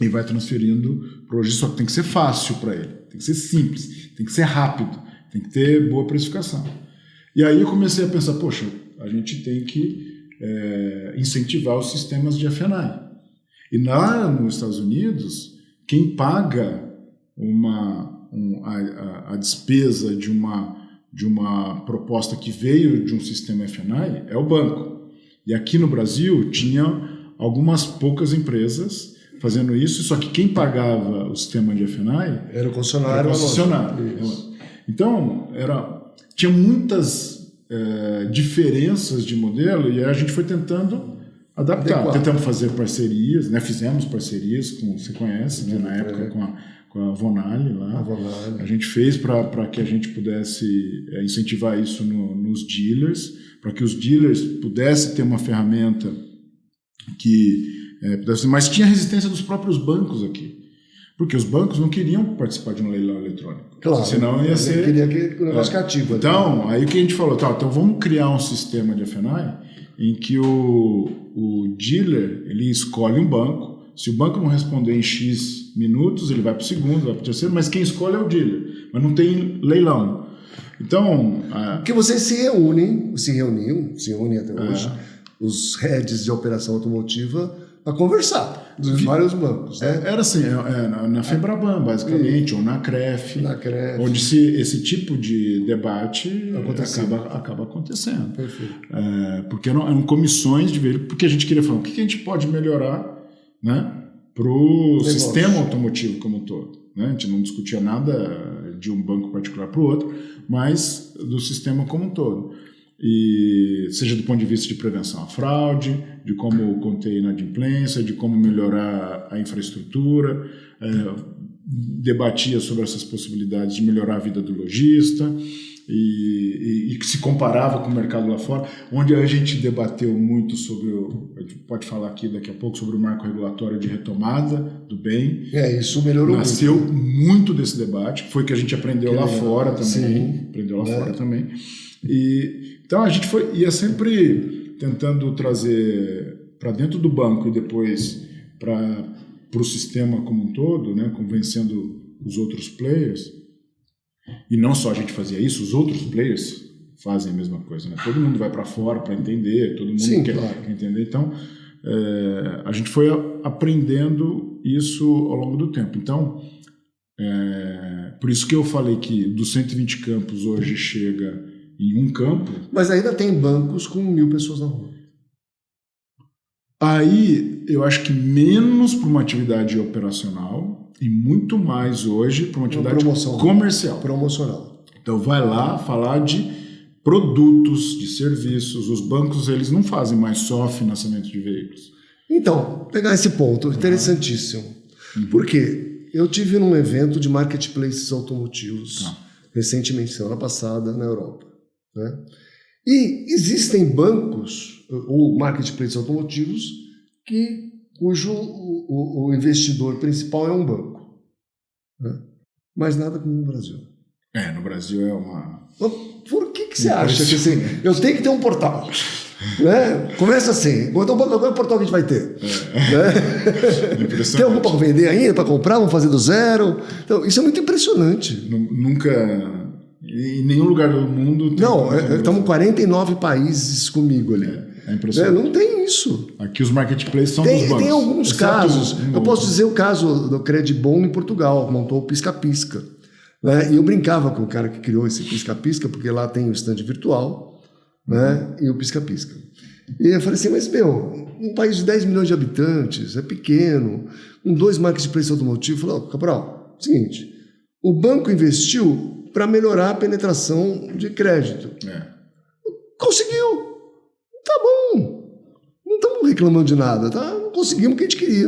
e vai transferindo para hoje. Só que tem que ser fácil para ele, tem que ser simples, tem que ser rápido, tem que ter boa precificação. E aí eu comecei a pensar, poxa, a gente tem que incentivar os sistemas de F&I. E lá nos Estados Unidos, quem paga a despesa de uma proposta que veio de um sistema F&I é o banco. E aqui no Brasil tinha algumas poucas empresas fazendo isso, só que quem pagava o sistema de F&I era o concessionário. Então, tinha muitas diferenças de modelo e a gente foi tentando adaptar. Tentamos fazer parcerias, né? Fizemos parcerias com, você conhece, né? Na época com a Vonale lá. A gente fez para que a gente pudesse incentivar isso nos dealers, para que os dealers pudessem ter uma ferramenta que pudesse, mas tinha resistência dos próprios bancos aqui. Porque os bancos não queriam participar de um leilão eletrônico. Claro. Senão ia ser... Queria que o negócio cativo. Então, aí o que a gente falou, então vamos criar um sistema de F&I em que o dealer, ele escolhe um banco. Se o banco não responder em X minutos, ele vai para o segundo, vai para o terceiro, mas quem escolhe é o dealer. Mas não tem leilão. Então... Porque vocês se reúnem até hoje, os heads de operação automotiva, para conversar dos vários bancos. Né? Era assim, na Febraban, basicamente, ou na CREF, onde esse tipo de debate acaba acontecendo. Perfeito. Porque eram comissões de ver, porque a gente queria falar o que a gente pode melhorar, né, para o sistema automotivo como um todo. Né? A gente não discutia nada de um banco particular para o outro, mas do sistema como um todo. E seja do ponto de vista de prevenção à fraude, de como conter inadimplência, de como melhorar a infraestrutura, debatia sobre essas possibilidades de melhorar a vida do lojista e que se comparava com o mercado lá fora, onde a gente debateu muito sobre, a gente pode falar aqui daqui a pouco, sobre o marco regulatório de retomada do bem. Isso melhorou muito. Nasceu muito desse debate, foi que a gente aprendeu lá fora também. Sim. Aprendeu lá fora também. Então a gente ia sempre tentando trazer para dentro do banco e depois para o sistema como um todo, né, convencendo os outros players. E não só a gente fazia isso, os outros players fazem a mesma coisa. Né? Todo mundo vai para fora para entender, todo mundo quer entender. Então a gente foi aprendendo isso ao longo do tempo. Então, por isso que eu falei que dos 120 campos hoje chega em um campo. Mas ainda tem bancos com 1.000 pessoas na rua. Aí eu acho que menos para uma atividade operacional e muito mais hoje para uma atividade comercial. Promocional. Então vai lá falar de produtos, de serviços. Os bancos eles não fazem mais só financiamento de veículos. Então, pegar esse ponto, interessantíssimo. Porque eu tive num evento de marketplaces automotivos recentemente, semana passada, na Europa. Né? E existem bancos ou marketplaces automotivos cujo o investidor principal é um banco. Né? Mas nada como no Brasil. No Brasil é uma... Por que você acha que assim, eu tenho que ter um portal? Né? Começa assim, então agora o portal que a gente vai ter. Né? Tem algum para vender ainda, para comprar, vamos fazer do zero? Então, isso é muito impressionante. Nunca... Em nenhum lugar do mundo... Estamos em 49 países comigo ali. É impressionante. Não tem isso. Aqui os marketplaces são dos bancos. Tem alguns casos. Eu posso dizer o caso do Credibon em Portugal, montou o Pisca-Pisca. Né? E eu brincava com o cara que criou esse Pisca-Pisca, porque lá tem o stand virtual, né? E o Pisca-Pisca. E eu falei assim, mas um país de 10 milhões de habitantes, é pequeno, com 2 marketplaces automotivos. Eu falei, Cabral, seguinte, o banco investiu para melhorar a penetração de crédito. Conseguiu. Tá bom. Não estamos reclamando de nada. Não conseguimos o que a gente queria.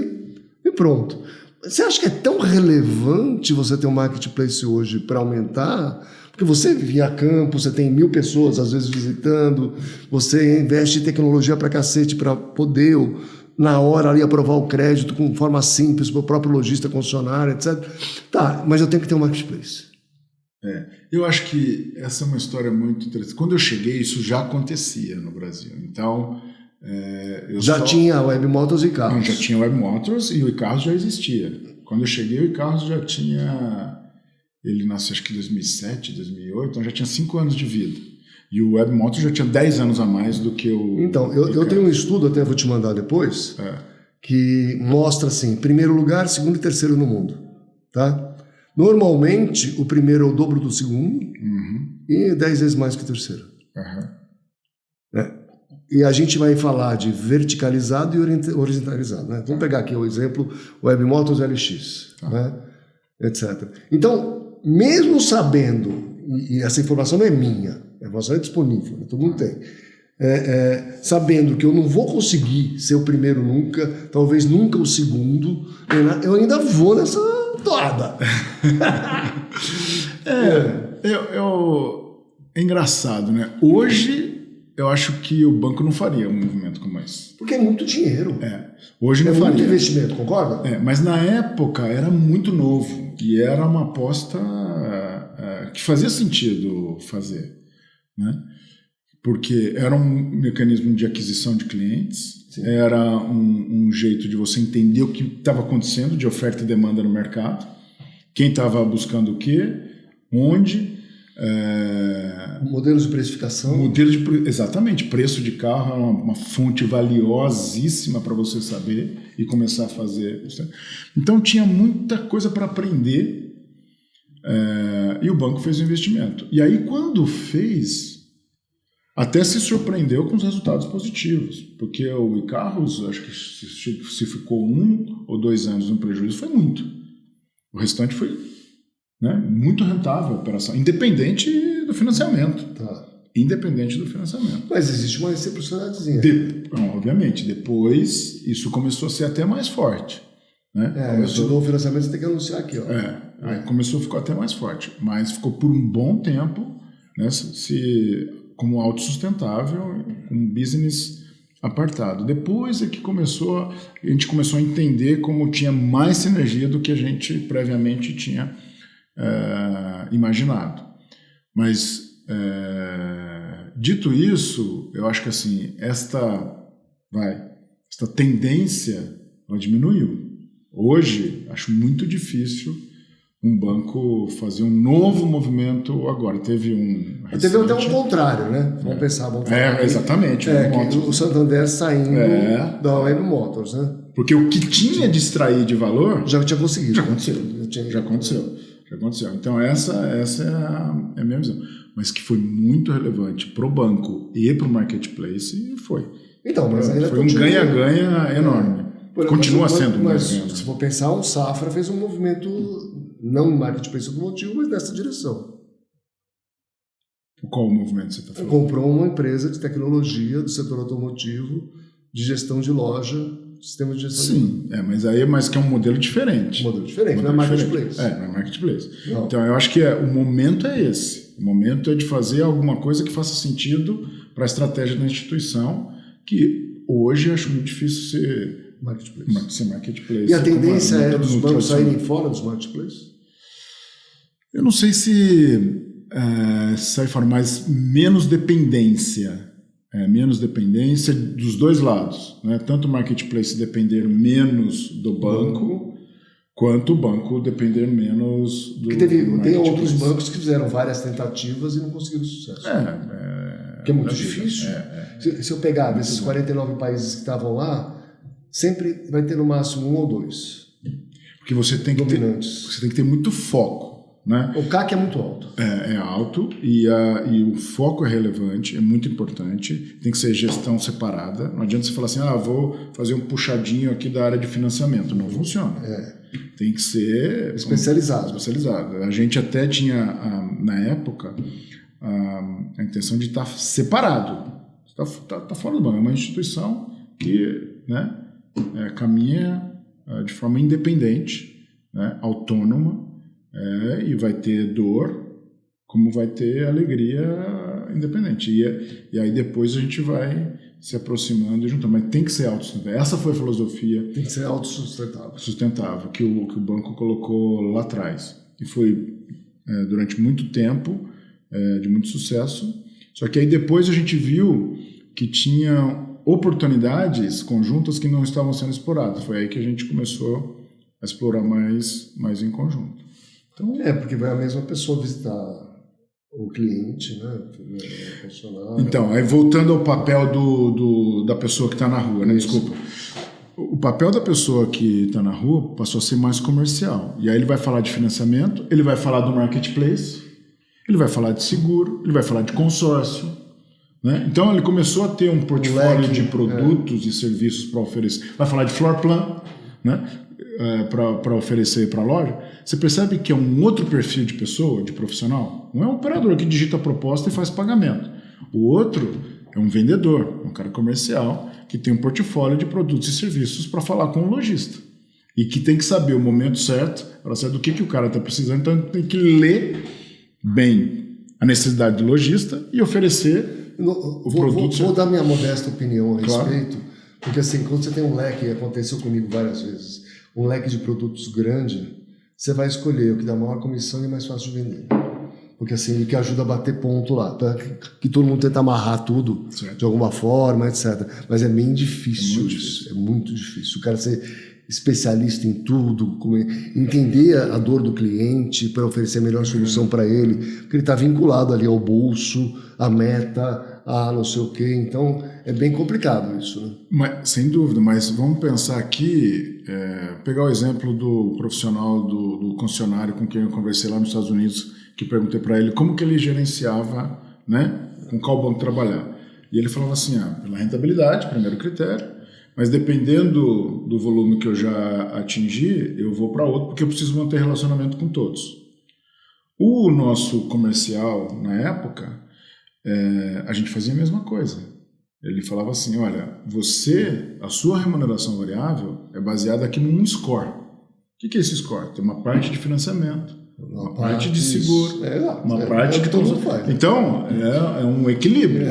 E pronto. Você acha que é tão relevante você ter um marketplace hoje para aumentar? Porque você via campo, você tem 1.000 pessoas às vezes visitando, você investe em tecnologia para cacete para poder, na hora ali, aprovar o crédito com forma simples para o próprio lojista, concessionário, etc. Tá, mas eu tenho que ter um marketplace. Eu acho que essa é uma história muito interessante. Quando eu cheguei, isso já acontecia no Brasil. Então, Já tinha Web Motors e Icarus. Já tinha Web Motors e o Icarus já existia. Quando eu cheguei, o Icarus já tinha... Ele nasceu acho que em 2007, 2008, então já tinha 5 anos de vida. E o Web Motors já tinha 10 anos a mais do que o... Então, eu tenho um estudo, até vou te mandar depois, que mostra assim, primeiro lugar, segundo e terceiro no mundo. Tá? Normalmente, o primeiro é o dobro do segundo e 10 vezes mais que o terceiro. E a gente vai falar de verticalizado e horizontalizado. Né? Vamos pegar aqui o exemplo, Web Motors LX, né? etc. Então, mesmo sabendo, e essa informação não é minha, a informação é disponível, todo mundo tem, sabendo que eu não vou conseguir ser o primeiro nunca, talvez nunca o segundo, eu ainda vou nessa toada. É engraçado, né? Hoje, eu acho que o banco não faria um movimento como esse. Porque é muito dinheiro. Hoje não faria. É muito investimento, concorda? Mas na época era muito novo e era uma aposta que fazia sentido fazer, né? Porque era um mecanismo de aquisição de clientes, era um jeito de você entender o que estava acontecendo de oferta e demanda no mercado, quem estava buscando o quê, onde... Modelos de precificação. Exatamente, preço de carro é uma fonte valiosíssima para você saber e começar a fazer. Então tinha muita coisa para aprender e o banco fez o investimento. E aí quando fez, até se surpreendeu com os resultados positivos, porque o Icarus, acho que se ficou 1 ou 2 anos no prejuízo, foi muito. O restante foi... muito rentável a operação, independente do financiamento. Independente do financiamento. Mas existe uma reciprocidadezinha. Obviamente, depois isso começou a ser até mais forte. Se dou o financiamento, você tem que anunciar aqui. Aí começou a ficar até mais forte, mas ficou por um bom tempo, né, como autossustentável, com um business apartado. Depois é que a gente começou a entender como tinha mais sinergia do que a gente previamente tinha imaginado. Mas dito isso, eu acho que assim, esta tendência ela diminuiu. Hoje acho muito difícil um banco fazer um novo movimento agora. Teve até um contrário, né? Vamos pensar. Exatamente. O Santander saindo da Web Motors, né? Porque o que tinha de extrair de valor já tinha conseguido. Já aconteceu. Então essa é a minha visão. Mas que foi muito relevante para o banco e para o marketplace, foi. Então, mas ainda foi um ganha-ganha enorme. Continua sendo um ganha-ganha. Se for pensar, o Safra fez um movimento, não no marketplace automotivo, mas nessa direção. Qual o movimento você está falando? Comprou uma empresa de tecnologia do setor automotivo, de gestão de loja, sistema de gestão de loja. Mas que é um modelo diferente. Não é marketplace. Não é marketplace. Não. Então eu acho que o momento é esse. O momento é de fazer alguma coisa que faça sentido para a estratégia da instituição, que hoje eu acho muito difícil ser marketplace. E a tendência é dos bancos saírem fora dos marketplaces? Eu não sei se sair fora, mas menos dependência. Menos dependência dos dois lados, né? Tanto o marketplace depender menos do banco, quanto o banco depender menos do marketplace. Tem outros bancos que fizeram várias tentativas e não conseguiram sucesso. Que é muito difícil. Se eu pegar desses 49 países que estavam lá, sempre vai ter no máximo 1 ou 2. Porque você tem que ter muito foco. Né? O CAC é muito alto. É alto e o foco é relevante, é muito importante. Tem que ser gestão separada. Não adianta você falar assim, vou fazer um puxadinho aqui da área de financiamento. Não funciona. Tem que ser especializado. A gente até tinha, na época, a intenção de estar separado. Está fora do banco. É uma instituição que caminha de forma independente, né, autônoma, e vai ter dor, como vai ter alegria independente. E aí depois a gente vai se aproximando e juntando. Mas tem que ser autossustentável. Essa foi a filosofia. Tem que ser autossustentável. Sustentável, que o banco colocou lá atrás. E foi, durante muito tempo, de muito sucesso. Só que aí depois a gente viu que tinha oportunidades conjuntas que não estavam sendo exploradas. Foi aí que a gente começou a explorar mais em conjunto. Então, porque vai a mesma pessoa visitar o cliente, né? O funcionário. Então, aí voltando ao papel da pessoa que está na rua, né? Desculpa. O papel da pessoa que está na rua passou a ser mais comercial. E aí ele vai falar de financiamento, ele vai falar do marketplace, ele vai falar de seguro, ele vai falar de consórcio. Né? Então ele começou a ter um portfólio de produtos e serviços para oferecer. Vai falar de floor plan, né? Para oferecer para a loja. Você percebe que é um outro perfil de pessoa, de profissional? Não é um operador que digita a proposta e faz pagamento. O outro é um vendedor, um cara comercial que tem um portfólio de produtos e serviços para falar com o lojista. E que tem que saber o momento certo, para saber do que o cara está precisando. Então tem que ler bem a necessidade do lojista e oferecer o produto. Vou dar minha modesta opinião a respeito, porque assim, quando você tem um leque, aconteceu comigo várias vezes, um leque de produtos grande, você vai escolher o que dá maior comissão e é mais fácil de vender. Porque assim, o que ajuda a bater ponto lá. Que todo mundo tenta amarrar tudo de alguma forma, etc. Mas é bem difícil isso. É muito difícil. O cara ser especialista em tudo, entender a dor do cliente para oferecer a melhor solução para ele. Porque ele está vinculado ali ao bolso, à meta, a não sei o quê. Então, é bem complicado isso, né? Mas, sem dúvida, mas vamos pensar aqui, pegar o exemplo do profissional do concessionário com quem eu conversei lá nos Estados Unidos, que perguntei para ele como que ele gerenciava, né, com qual banco trabalhar. E ele falava assim, pela rentabilidade, primeiro critério, mas dependendo do volume que eu já atingi, eu vou para outro, porque eu preciso manter relacionamento com todos. O nosso comercial, na época, a gente fazia a mesma coisa. Ele falava assim, olha, a sua remuneração variável é baseada aqui num score. O que é esse score? Tem uma parte de financiamento, uma parte de seguro, uma parte que todo mundo faz. Então, é um equilíbrio.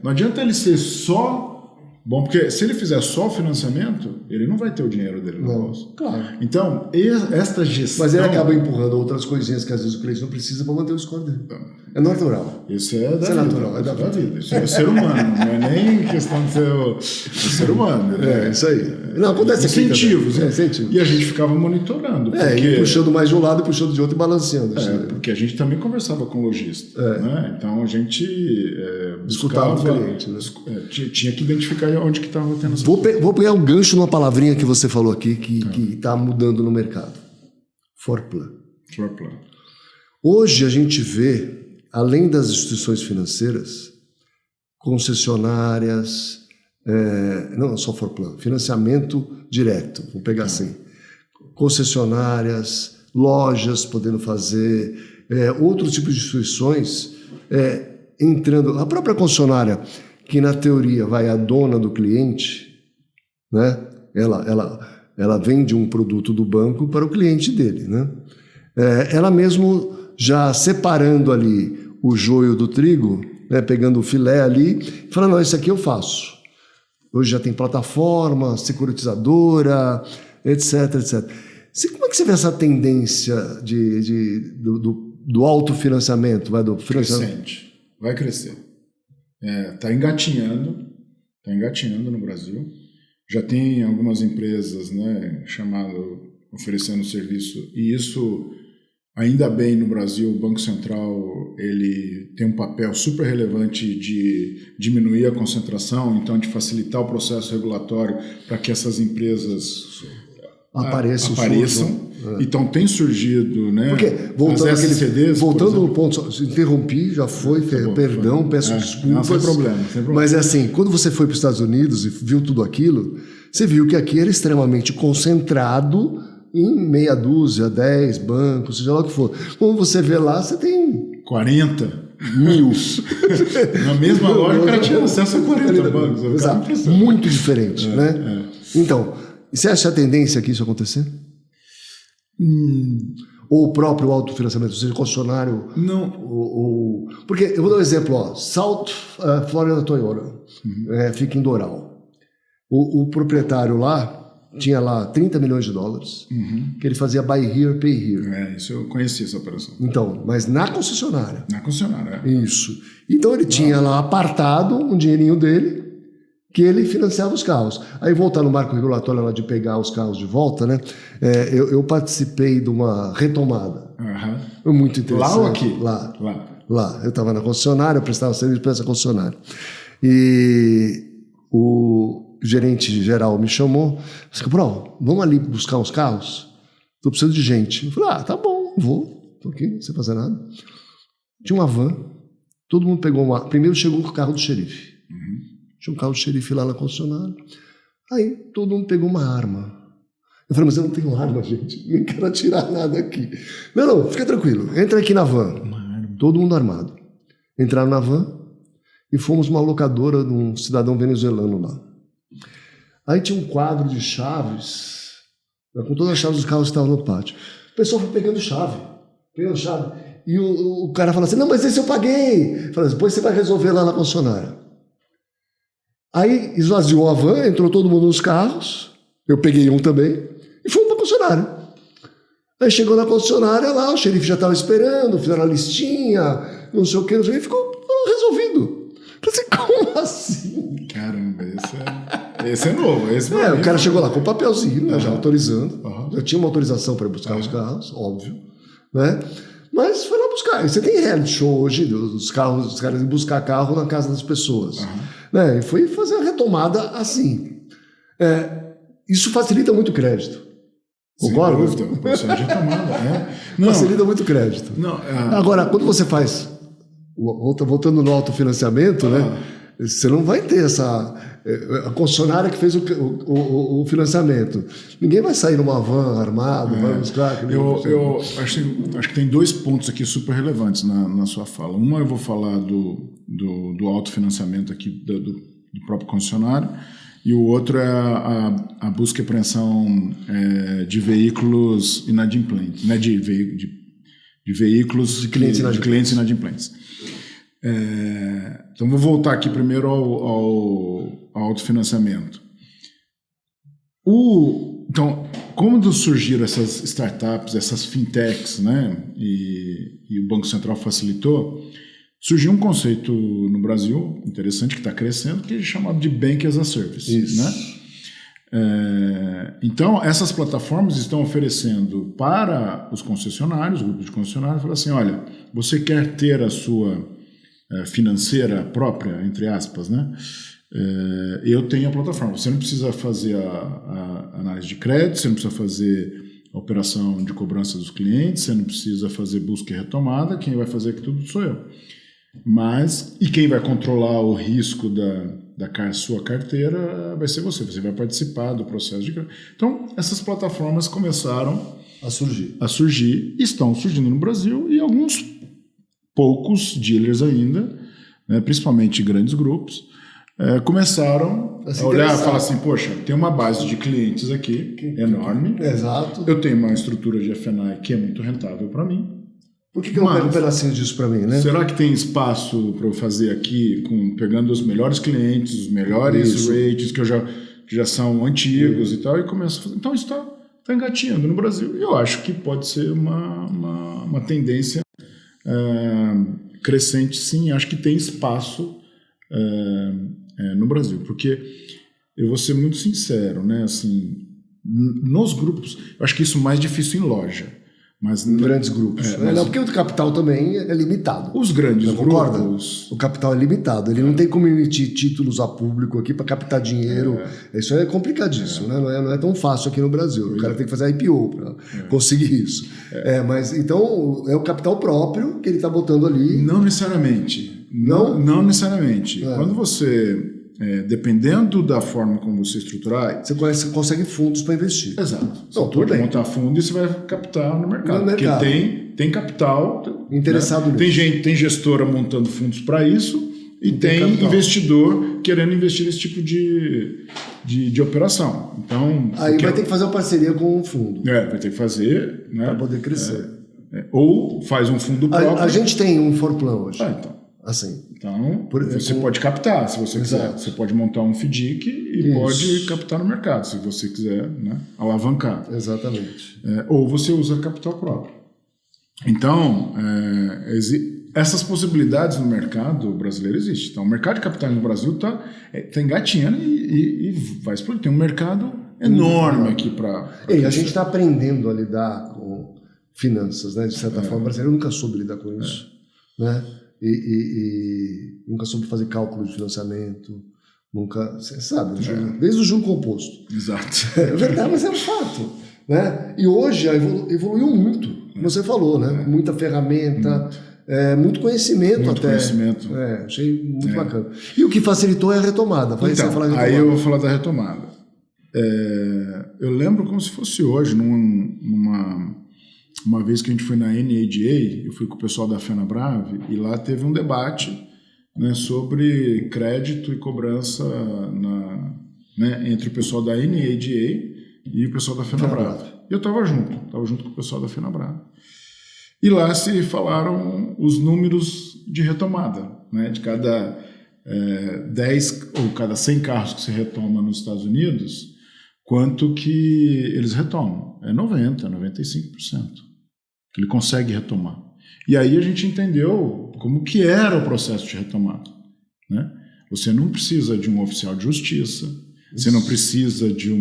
Não adianta ele ser só bom, porque se ele fizer só o financiamento, ele não vai ter o dinheiro dele no bolso. Claro. Então, esta gestão... Mas ele acaba empurrando outras coisinhas que às vezes o cliente não precisa para manter o score dele. É natural. Isso é da vida. Natural, é da vida. Isso é ser humano, não é nem questão de ser o ser humano. Isso aí. Não, acontece incentivos. E a gente ficava monitorando. E puxando mais de um lado e puxando de outro e balanceando. Porque a gente também conversava com o lojista. Né? Então a gente escutava o cliente. Né? Tinha que identificar onde que estava tendo essa Vou pegar um gancho numa palavrinha que você falou aqui que está mudando no mercado. Forplan. Hoje a gente vê, além das instituições financeiras, concessionárias, não só Forplan, financiamento direto, vamos pegar assim, concessionárias, lojas podendo fazer, outros tipos de instituições entrando. A própria concessionária, que na teoria vai a dona do cliente, né? Ela vende um produto do banco para o cliente dele, né? Ela mesmo já separando ali o joio do trigo, né? Pegando o filé ali, falando, não, isso aqui eu faço. Hoje já tem plataforma, securitizadora, etc. Como é que você vê essa tendência do autofinanciamento? Crescente. Vai crescer. Está engatinhando no Brasil. Já tem algumas empresas, né, oferecendo serviço, e isso, ainda bem, no Brasil, o Banco Central ele tem um papel super relevante de diminuir a concentração, então de facilitar o processo regulatório para que essas empresas apareçam. Então tem surgido, né? Porque, voltando no ponto, interrompi, já foi, perdão, peço desculpas. Não, sem problema. Mas é assim, quando você foi para os Estados Unidos e viu tudo aquilo, você viu que aqui era extremamente concentrado em meia dúzia, 10 bancos, seja lá o que for. Quando você vê lá, você tem 40 mil. Na mesma loja, o cara tinha acesso a 40 bancos. Exato. Muito diferente, né? Então, você acha a tendência aqui isso acontecer? Ou o próprio autofinanciamento, ou seja, concessionário? Não. Porque, eu vou dar um exemplo, South Florida Toyota, fica em Doral. O proprietário lá tinha lá $30 milhões, que ele fazia buy here, pay here. Isso eu conheci essa operação. Então, mas na concessionária. Na concessionária, Isso. Então ele tinha lá apartado um dinheirinho dele, que ele financiava os carros. Aí voltar no marco regulatório lá de pegar os carros de volta, né? Eu participei de uma retomada. Foi muito interessante. Lá ou aqui? Lá. Eu estava na concessionária, eu prestava serviço para essa concessionária. E o gerente geral me chamou, disse: Cabral, vamos ali buscar uns carros? Estou precisando de gente. Eu falei: tá bom, vou. Estou aqui, não sei fazer nada. Tinha uma van, todo mundo pegou uma... Primeiro chegou o carro do xerife. Tinha um carro do xerife lá na concessionária. Aí todo mundo pegou uma arma. Eu falei: mas eu não tenho arma, gente. Nem quero atirar nada aqui. Não, fica tranquilo. Entra aqui na van. Todo mundo armado. Entraram na van e fomos uma locadora de um cidadão venezuelano lá. Aí tinha um quadro de chaves, com todas as chaves dos carros que estavam no pátio. O pessoal foi pegando chave. E o cara falou assim: não, mas esse eu paguei. Eu falei: depois você vai resolver lá na concessionária. Aí esvaziou a van, entrou todo mundo nos carros, eu peguei um também, e fomos para a concessionária. Aí chegou na concessionária lá, o xerife já estava esperando, fizeram a listinha, não sei o que, e ficou resolvido. Eu falei assim: como assim? Caramba, esse é novo. O cara chegou lá com um papelzinho, né, já autorizando, já tinha uma autorização para buscar os carros, óbvio, né? Mas foi lá buscar. Você tem reality show hoje, os caras iam buscar carro na casa das pessoas. Né? E foi fazer a retomada assim. Isso facilita muito o crédito. Concorda? Sem dúvida, processo de retomada. Facilita muito o crédito. Agora, quando você faz, voltando no autofinanciamento, né? Você não vai ter a concessionária que fez o financiamento. Ninguém vai sair numa van armado, vai buscar... Eu acho que tem 2 pontos aqui super relevantes na sua fala. Uma, eu vou falar do autofinanciamento aqui do próprio concessionário, e o outro é a busca e apreensão de veículos inadimplentes, né, de veículos de clientes inadimplentes. Então, vou voltar aqui primeiro ao autofinanciamento. Então, como surgiram essas startups, essas fintechs, né, e o Banco Central facilitou, surgiu um conceito no Brasil interessante que está crescendo, que é chamado de Bank as a Service. Isso. Né? Então, essas plataformas estão oferecendo para os concessionários, grupos de concessionários, falar assim: olha, você quer ter a sua financeira própria, entre aspas, né? Eu tenho a plataforma. Você não precisa fazer a análise de crédito, você não precisa fazer a operação de cobrança dos clientes, você não precisa fazer busca e retomada, quem vai fazer aqui tudo sou eu. E quem vai controlar o risco da sua carteira vai ser você vai participar do processo de crédito. Então, essas plataformas começaram a surgir, estão surgindo no Brasil, e alguns poucos dealers ainda, né, principalmente grandes grupos, começaram a olhar e falar assim: poxa, tem uma base de clientes aqui enorme. Exato. Eu tenho uma estrutura de F&I que é muito rentável para mim. Por que eu não pego um pedacinho disso para mim, né? Será que tem espaço para eu fazer aqui, pegando os melhores clientes, os melhores rates que já são antigos e tal, e começo a fazer. Então, isso está engatinhando no Brasil. E eu acho que pode ser uma tendência crescente, sim. Acho que tem espaço no Brasil, porque eu vou ser muito sincero, né? Assim, nos grupos, eu acho que isso é mais difícil em loja, mas em grandes grupos. Não, porque o capital também é limitado. Os grandes grupos, o capital é limitado. Ele não tem como emitir títulos a público aqui para captar dinheiro. Isso é complicadíssimo, né? Não é tão fácil aqui no Brasil. O cara tem que fazer IPO para conseguir isso. Mas então é o capital próprio que ele está botando ali. Não necessariamente. Não necessariamente. Quando você, dependendo da forma como você estruturar, você consegue fundos para investir. Exato. Você pode montar fundo e você vai captar no mercado. Porque tem capital interessado nisso. Tem gestora montando fundos para isso e tem investidor querendo investir nesse tipo de operação. Então, aí vai ter que fazer uma parceria com o fundo. Vai ter que fazer, né, para poder crescer. Ou faz um fundo próprio. A gente tem um Forplan hoje. Então, você pode captar, se você quiser. Você pode montar um FDIC e pode captar no mercado, se você quiser, né, alavancar. Exatamente. Ou você usa capital próprio. Então, essas possibilidades no mercado brasileiro existem. Então, o mercado de capitais no Brasil está engatinhando e vai explodir. Tem um mercado enorme aqui para... E a gente está aprendendo a lidar com finanças, né? De certa forma, o brasileiro nunca soube lidar com isso. Né? E nunca soube fazer cálculo de financiamento. Nunca, você sabe, desde o juro composto. Exato. É verdade, mas é um fato. Né? E hoje evoluiu muito, como você falou, né? Muita ferramenta... muito conhecimento muito até. Conhecimento. Achei muito bacana. E o que facilitou é a retomada. Aí eu vou falar da retomada. Eu lembro como se fosse hoje, uma vez que a gente foi na NADA, eu fui com o pessoal da FenaBrave, e lá teve um debate, né, sobre crédito e cobrança entre o pessoal da NADA e o pessoal da FenaBrave. E eu estava junto com o pessoal da FenaBrave. E lá se falaram os números de retomada, né? De cada 10 ou cada 100 carros que se retoma nos Estados Unidos, quanto que eles retomam? 90%, 95% que ele consegue retomar. E aí a gente entendeu como que era o processo de retomada, né? Você não precisa de um oficial de justiça, você não precisa de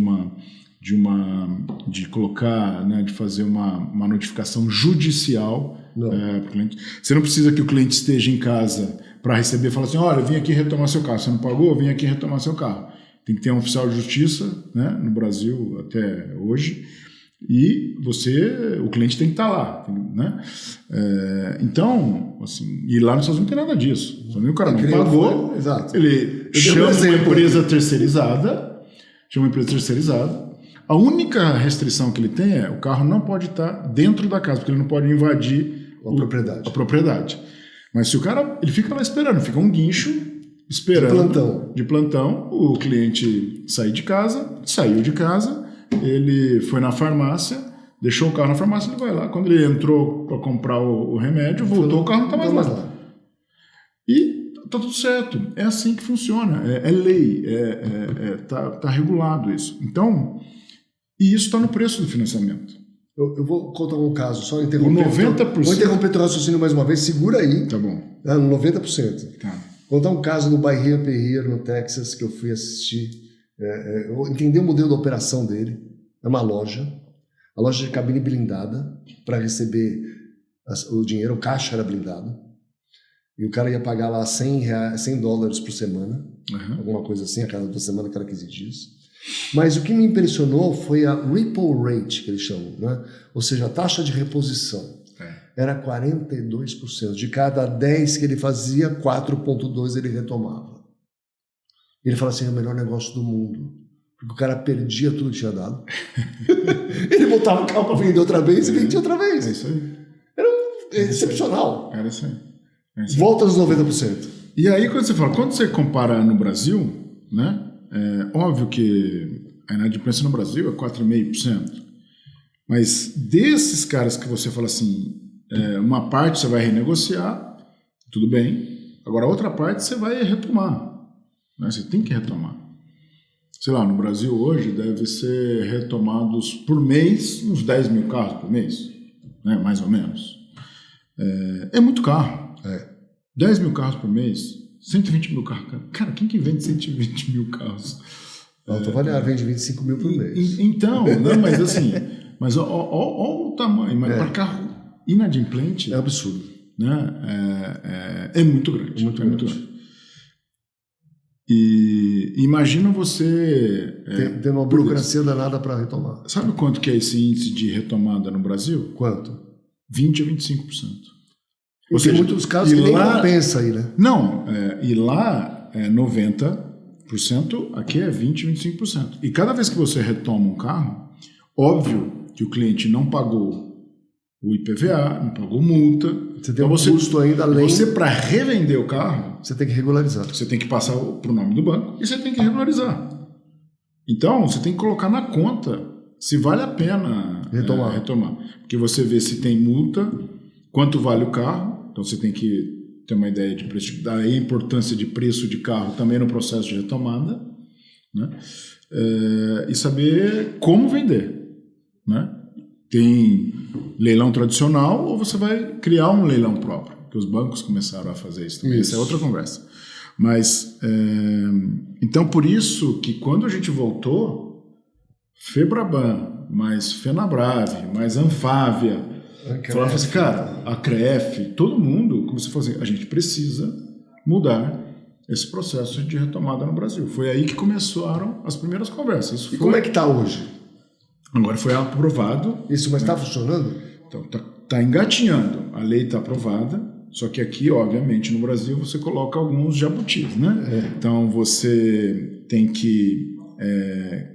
colocar, né, de fazer uma notificação judicial para o cliente. Você não precisa que o cliente esteja em casa para receber e falar assim, olha, eu vim aqui retomar seu carro, você não pagou, eu vim aqui retomar seu carro. Tem que ter um oficial de justiça, né, no Brasil até hoje, e o cliente tem que estar lá, né? Então, assim, e lá nos Estados Unidos não tem nada disso. O cara não pagou, ele chama uma empresa terceirizada, a única restrição que ele tem é o carro não pode estar dentro da casa, porque ele não pode invadir a propriedade. Mas se o cara, ele fica lá esperando, fica um guincho esperando de plantão, o cliente saiu de casa, ele foi na farmácia, deixou o carro na farmácia, ele vai lá, quando ele entrou para comprar o remédio, voltou, o carro não está mais lá. E tá tudo certo, é assim que funciona, é lei, tá regulado isso. Então, e isso está no preço do financiamento. Eu vou contar um caso, só interromper. 90%. Vou interromper teu raciocínio mais uma vez, segura aí. Tá bom. No 90%. Tá. Vou contar um caso no Bahia Perrier, no Texas, que eu fui assistir. Eu entendi o modelo da operação dele. É uma loja, a loja de cabine blindada, para receber o dinheiro, o caixa era blindado. E o cara ia pagar lá $100 por semana, alguma coisa assim, a cada 2 semanas, cada 15 dias. Mas o que me impressionou foi a Ripple Rate, que eles chamam, né? Ou seja, a taxa de reposição. Era 42%. De cada 10 que ele fazia, 4,2 ele retomava. Ele fala assim, é o melhor negócio do mundo. Porque o cara perdia tudo que tinha dado. Ele botava o carro para vender outra vez e vendia outra vez. É isso aí. Era excepcional. Era isso aí. Volta aos 90%. E aí, quando você compara no Brasil, né? Óbvio que a inadimplência no Brasil é 4,5%. Mas desses caras que você fala assim, uma parte você vai renegociar, tudo bem. Agora, a outra parte você vai retomar. Né? Você tem que retomar. Sei lá, no Brasil hoje deve ser retomados por mês uns 10 mil carros por mês, né? Mais ou menos. É muito carro. 10 mil carros por mês, 120 mil carros. Cara, quem que vende 120 mil carros? A Autovalhar vende 25 mil por mês. Então, não, mas assim, olha o tamanho. Mas para carro inadimplente... É absurdo. Né? É muito grande. Muito grande. E imagina você... Tem uma burocracia danada para retomar. Sabe quanto que é esse índice de retomada no Brasil? Quanto? 20% a 25%. Ou seja, tem muitos casos que nem compensa aí, né? Não, e lá é 90%, aqui é 20%, 25%. E cada vez que você retoma um carro, óbvio que o cliente não pagou o IPVA, não pagou multa. Você tem custo ainda além. Você, para revender o carro, você tem que regularizar. Você tem que passar para o nome do banco e você tem que regularizar. Então, você tem que colocar na conta se vale a pena retomar. Porque você vê se tem multa, quanto vale o carro. Então, você tem que ter uma ideia de preço, da importância de preço de carro também no processo de retomada, né? E saber como vender, né? Tem leilão tradicional ou você vai criar um leilão próprio. que os bancos começaram a fazer isso também. Essa é outra conversa. Mas, então, por isso que quando a gente voltou, Febraban, mais Fenabrave, mais Anfávia, falaram assim, cara, a CREF, todo mundo começou a fazer, a gente precisa mudar esse processo de retomada no Brasil. Foi aí que começaram as primeiras conversas. Como é que está hoje? Agora foi aprovado. Isso, mas está funcionando? Então, está engatinhando. A lei está aprovada. Só que aqui, obviamente, no Brasil, você coloca alguns jabutis, né? Então, você tem que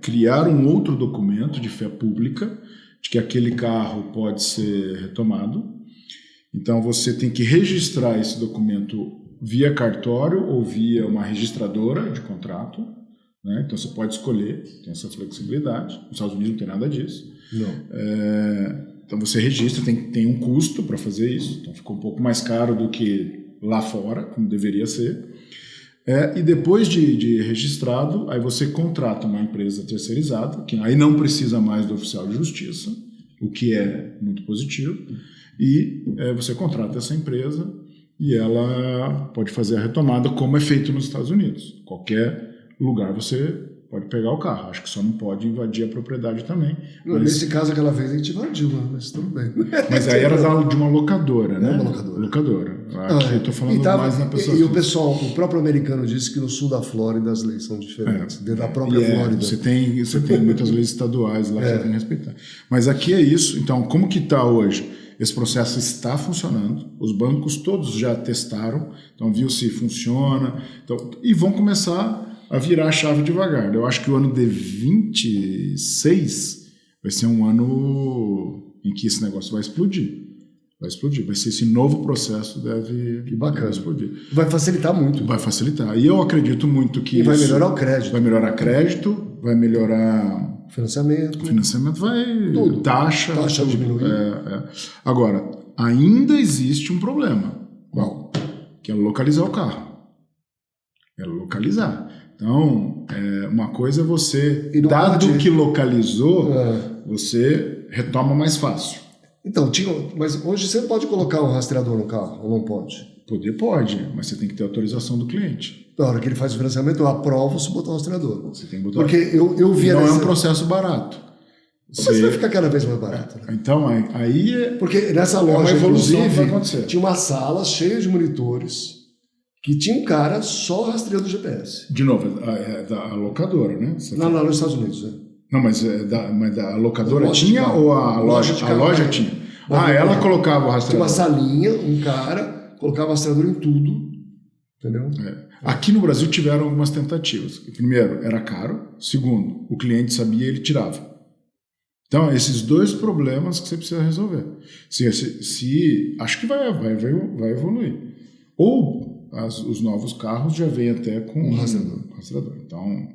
criar um outro documento de fé pública de que aquele carro pode ser retomado. Então, você tem que registrar esse documento via cartório ou via uma registradora de contrato, né? Então, você pode escolher, tem essa flexibilidade. Nos Estados Unidos não tem nada disso. Não. Então você registra, tem um custo para fazer isso, então ficou um pouco mais caro do que lá fora, como deveria ser. E depois de registrado, aí você contrata uma empresa terceirizada, que aí não precisa mais do oficial de justiça, o que é muito positivo, e você contrata essa empresa e ela pode fazer a retomada como é feito nos Estados Unidos. Qualquer lugar você pode pegar o carro, acho que só não pode invadir a propriedade também. Mas... Nesse caso, aquela vez a gente invadiu, mas tudo bem. Mas aí era de uma locadora, né? Uma locadora. Aqui eu estou falando mais na pessoa. E o pessoal, o próprio americano disse que no sul da Flórida as leis são diferentes, dentro da própria Flórida. Você tem muitas leis estaduais lá que você tem que respeitar. Mas aqui é isso. Então, como que está hoje? Esse processo está funcionando, os bancos todos já testaram, então viu se funciona, então, e vão começar a virar a chave devagar. Eu acho que o ano de 26 vai ser um ano em que esse negócio vai explodir. Vai ser esse novo processo deve explodir. Vai facilitar muito. Vai facilitar. E eu acredito muito que vai melhorar o crédito. Vai melhorar crédito, vai melhorar financiamento vai tudo. Taxa tudo. Diminuir. Agora, ainda existe um problema. Qual? Que é localizar o carro. Então, uma coisa é você, dado que localizou, você retoma mais fácil. Então, mas hoje você não pode colocar um rastreador no carro, ou não pode? Pode, mas você tem que ter autorização do cliente. Na hora que ele faz o financiamento, eu aprovo se botar um rastreador. Você tem que botar. Porque eu vi... Não é um processo barato. Mas vai ficar cada vez mais barato. Né? Então, aí... Porque nessa loja, inclusive, tinha uma sala cheia de monitores que tinha um cara só rastreando o GPS. De novo, é da locadora, né? Não, nos Estados Unidos, né? Não, mas a locadora tinha ou a loja? A loja tinha. Ela colocava o rastreador. Tinha uma salinha, um cara, colocava o rastreador em tudo, entendeu? Aqui no Brasil tiveram algumas tentativas. Primeiro, era caro. Segundo, o cliente sabia e ele tirava. Então, esses dois problemas que você precisa resolver. Acho que vai evoluir. Ou os novos carros já vêm até com um rastreador. Então,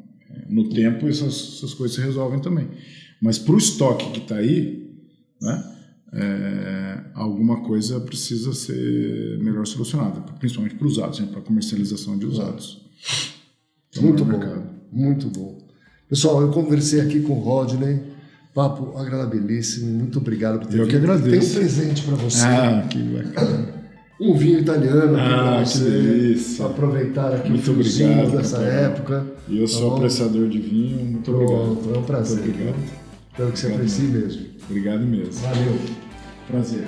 no tempo, essas coisas se resolvem também. Mas para o estoque que está aí, né, alguma coisa precisa ser melhor solucionada, principalmente para usados, para a comercialização de usados. Então, muito bom. Pessoal, eu conversei aqui com o Rodney. Papo agradabilíssimo, muito obrigado por ter vindo. Eu que agradeço. Tem um presente para você. Que bacana. Um vinho italiano aqui para você. Que delícia. Para aproveitar aqui muito o obrigado dessa época. E eu sou apreciador de vinho, muito obrigado. É um prazer. Muito obrigado. Espero que você aprecie mesmo. Obrigado mesmo. Valeu. Prazer.